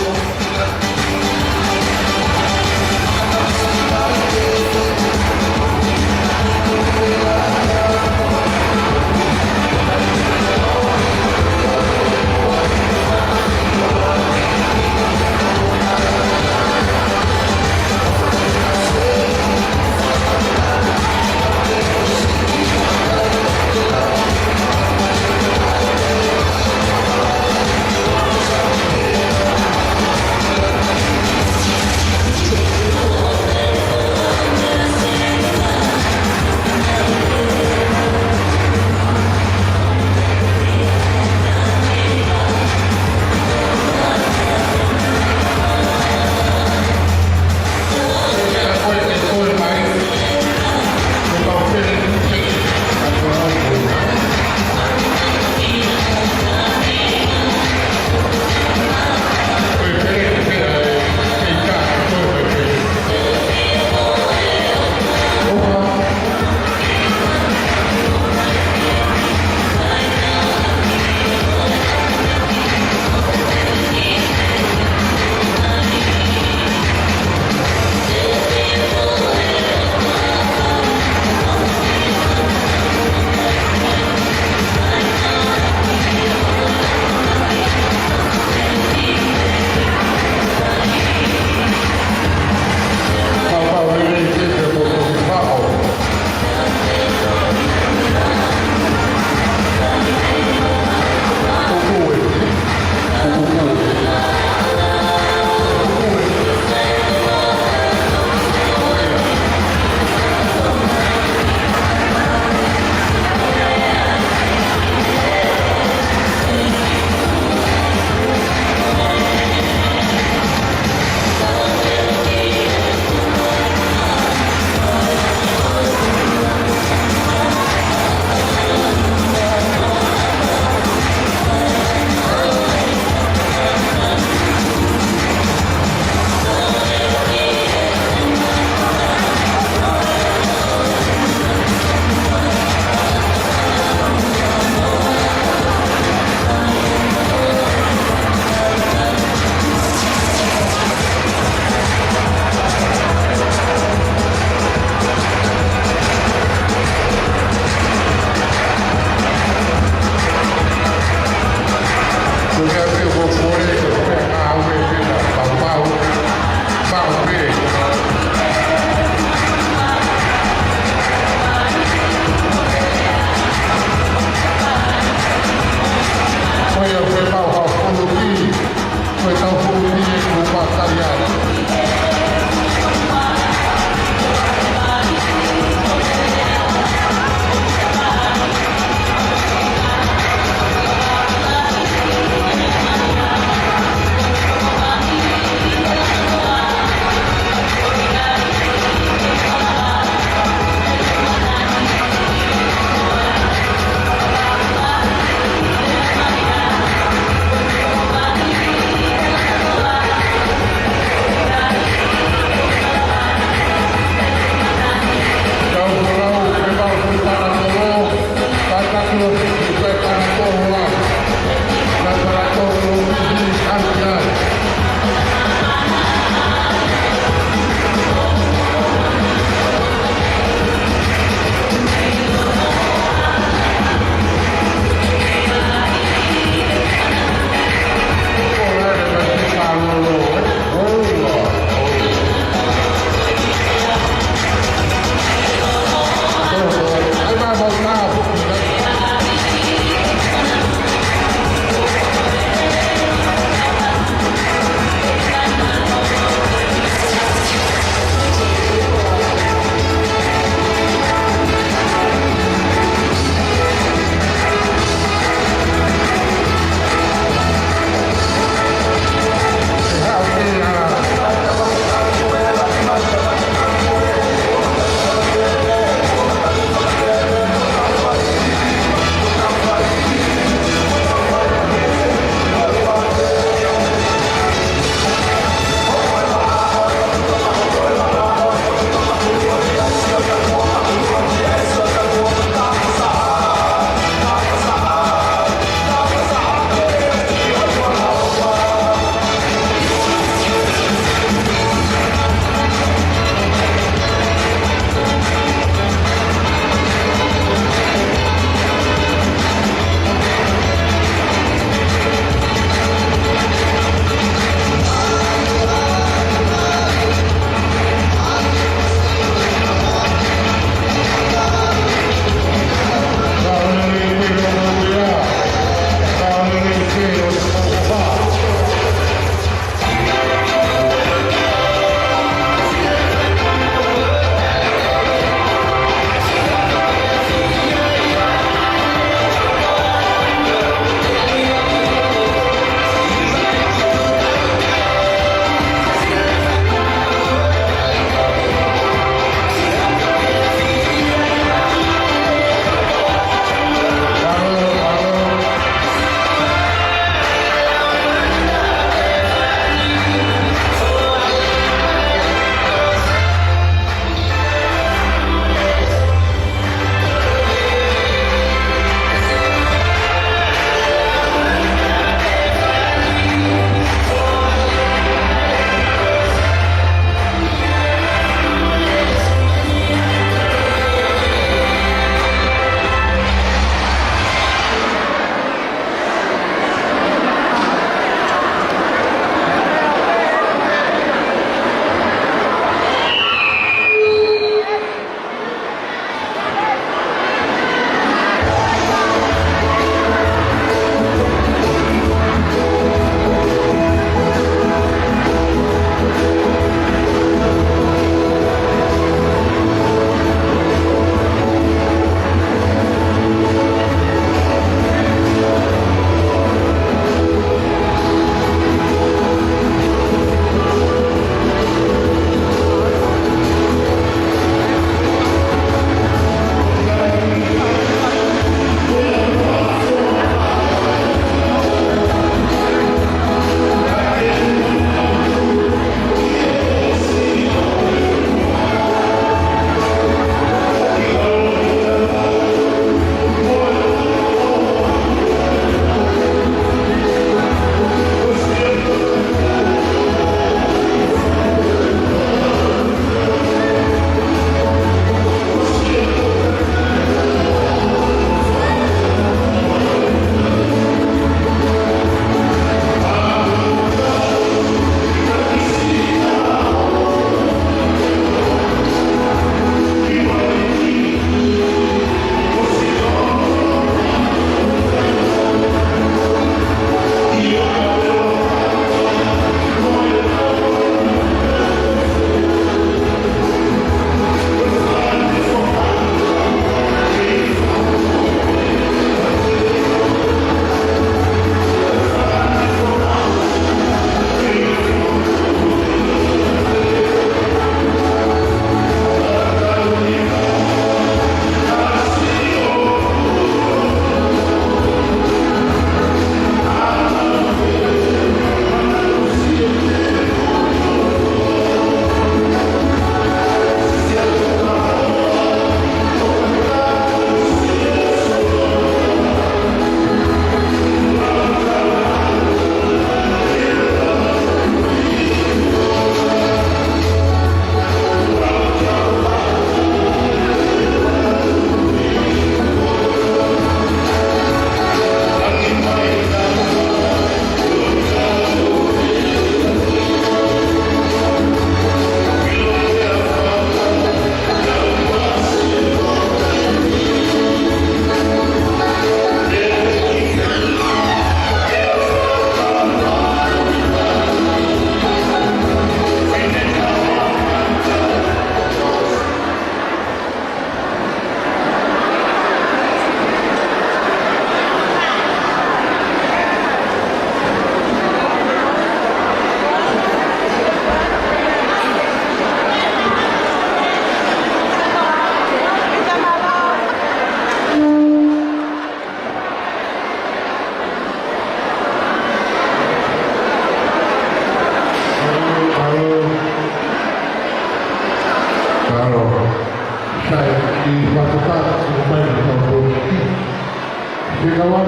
kawan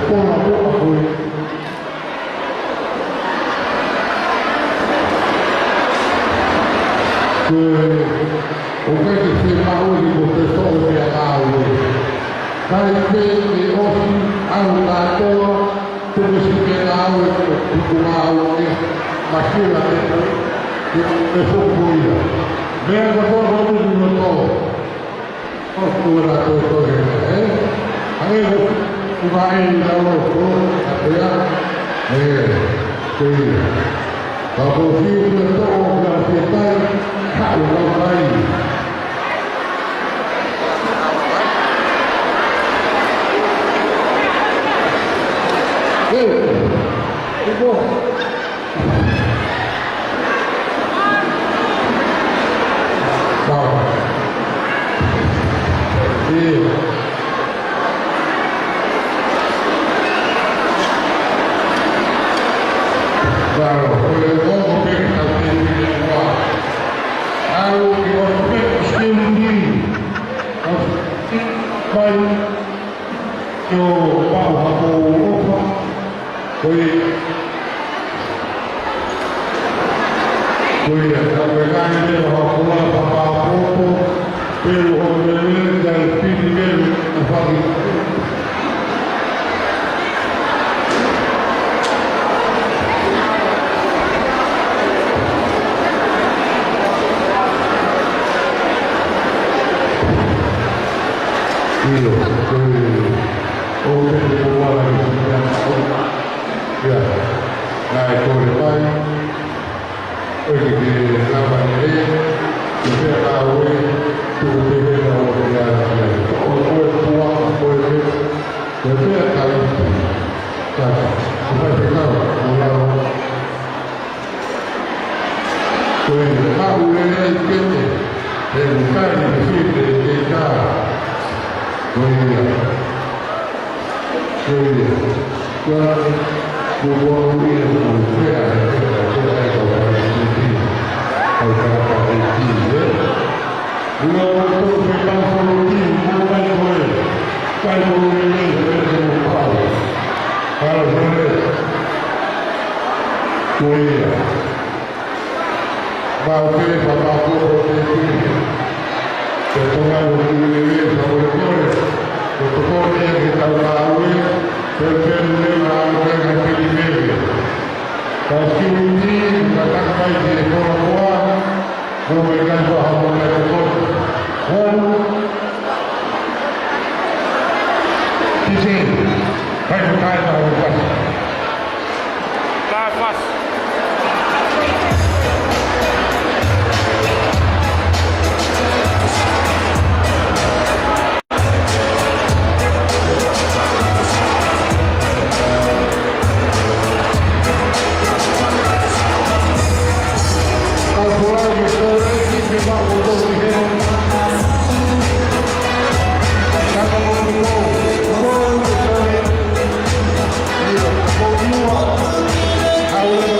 pun aku que o que se parou de professor de aula vai ver que hoje aula toda tudo se pega aula com aula mas que lá dentro que é só coisa bem agora vamos no todo toda aí vai dar o até que vamos vir no todo para tentar kalau baik ibu bawa baru boleh ngomong tapi Kalau diorang sendiri, baik yo bau aku apa, koi kalau kan dia aku apa apa, pero orang dan pilih apa Io, oltre che buona ya, dai corre vai, quelli che lavano lì, che per la UE, tu devi lavorare, o poi tua, poi che per la UE, come si chiama, un lavoro. Quindi, ma UE è il che è un carico di identità. Ahora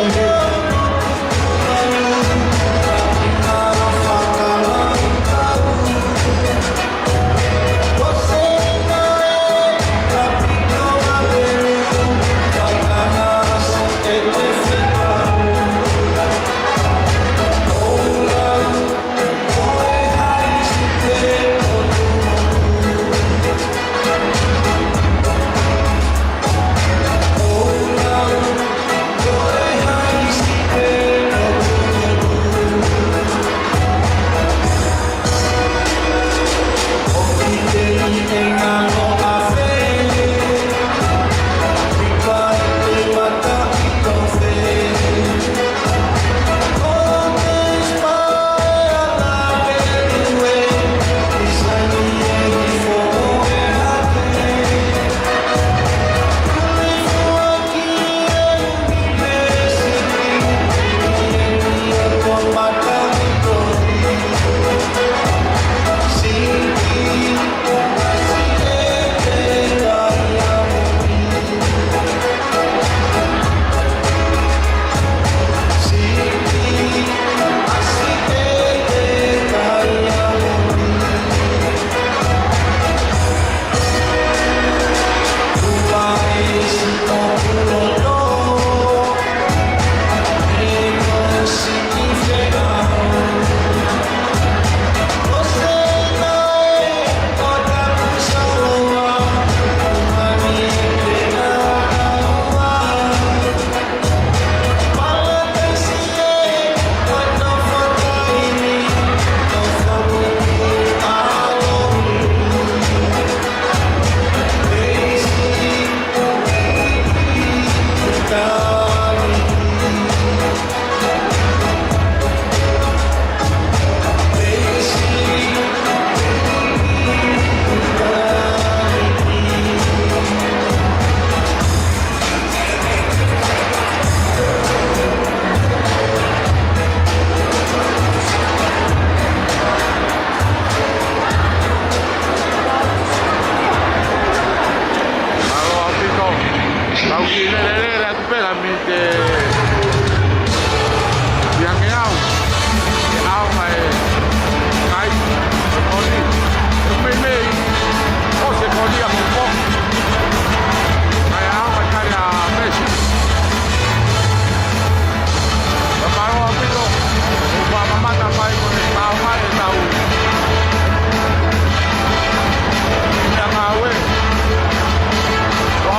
ke yang au mai ngai koni me o se koni a po mai au mai kaya Messi paro a pito ba mata mai con el tau mai tau ya mawe wa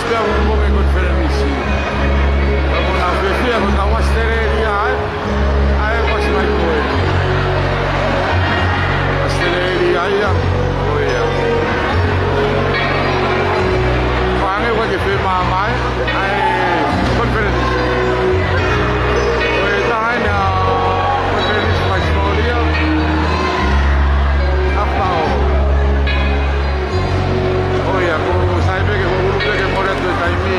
pia ungoke konferensi. Kamu na fefe ya kwa stereria ai kwa simai koe. Stereria ya koe. Pange kwa ke fe mama ai konferensi. Koe tai na konferensi kwa historia. Apa oh ya, como sabe que un grupo que mora do Taimi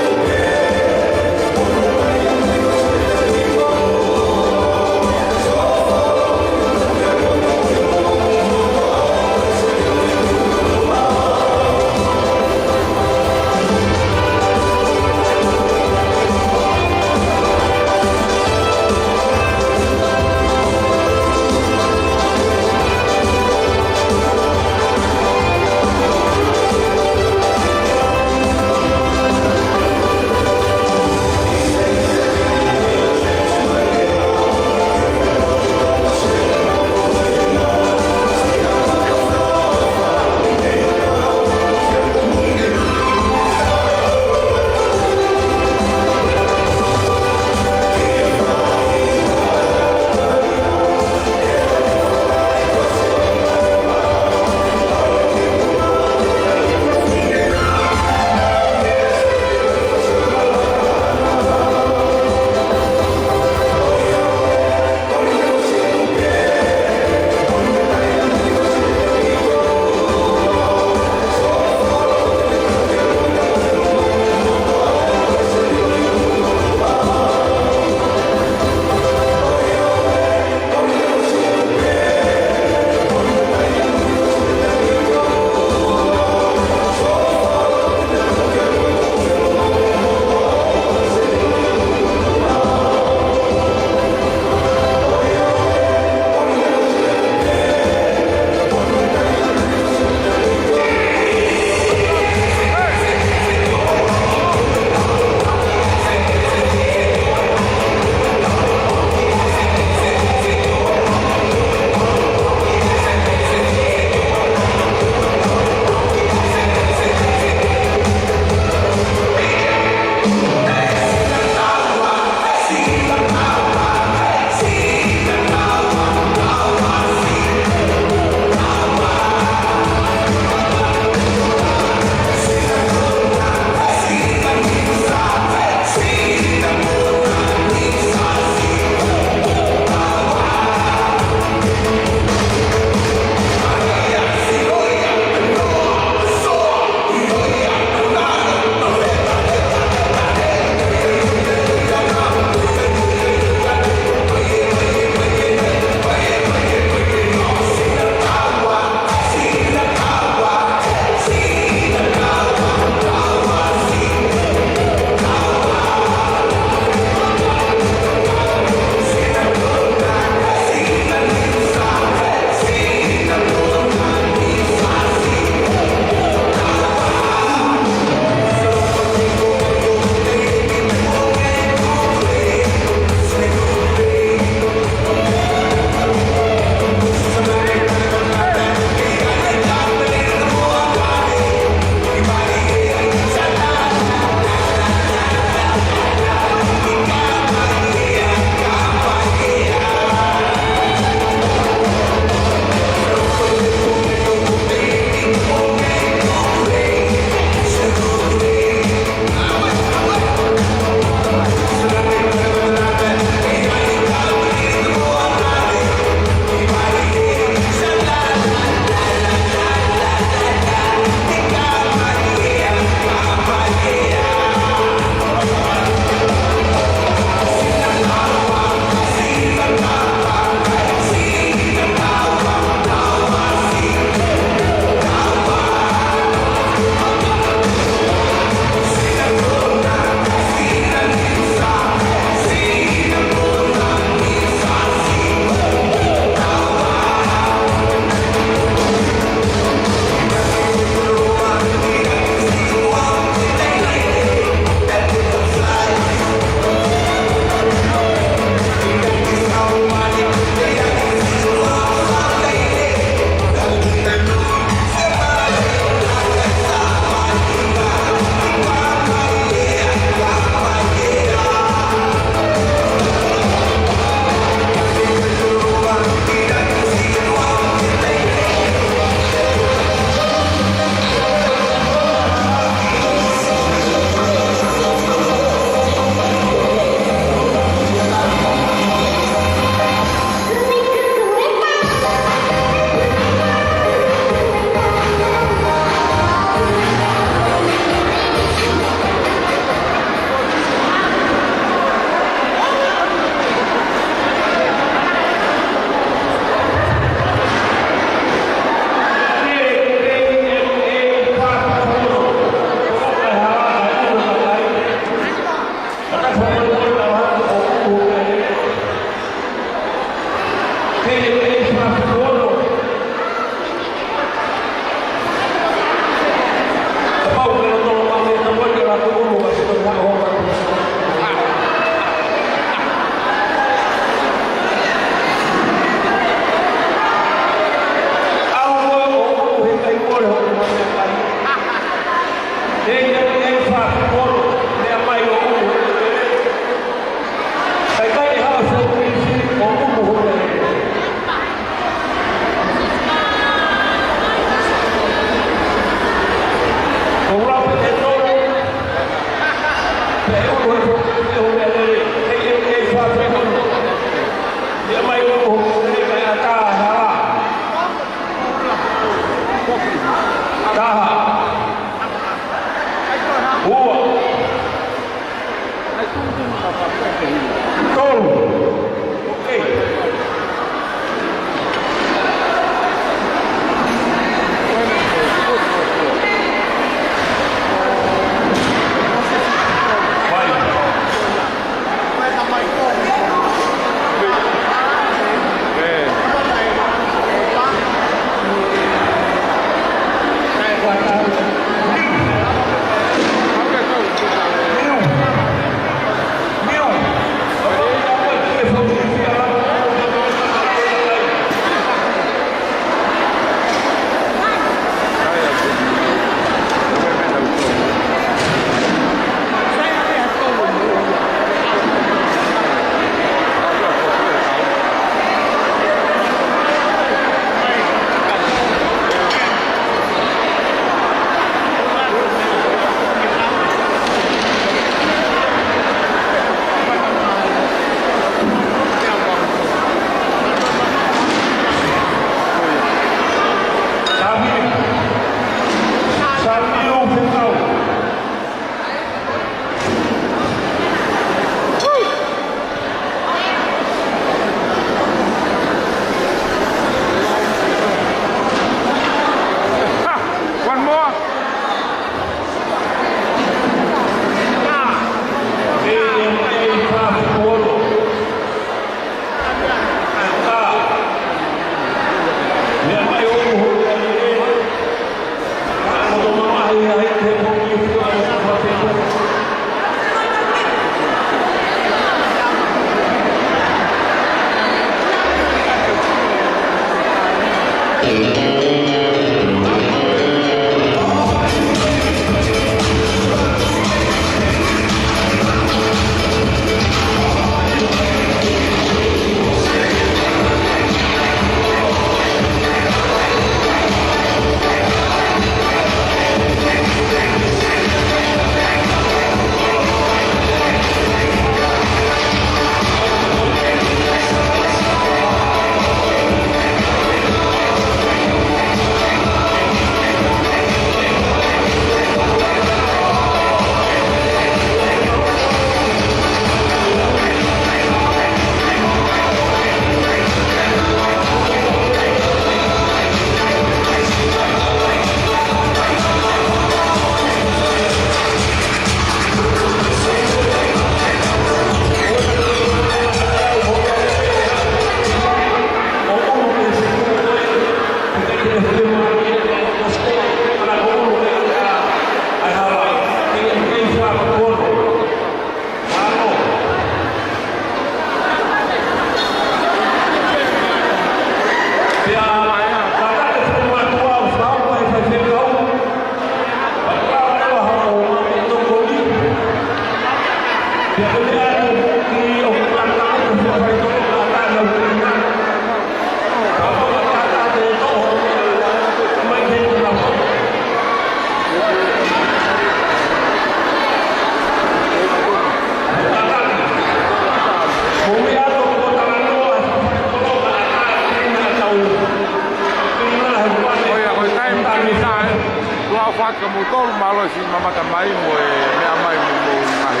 Kamu malo si mama tamai mo me amai mo ngai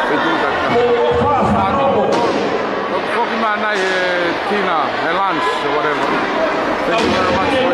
petu ka Tina, lunch or whatever. Thank you very much.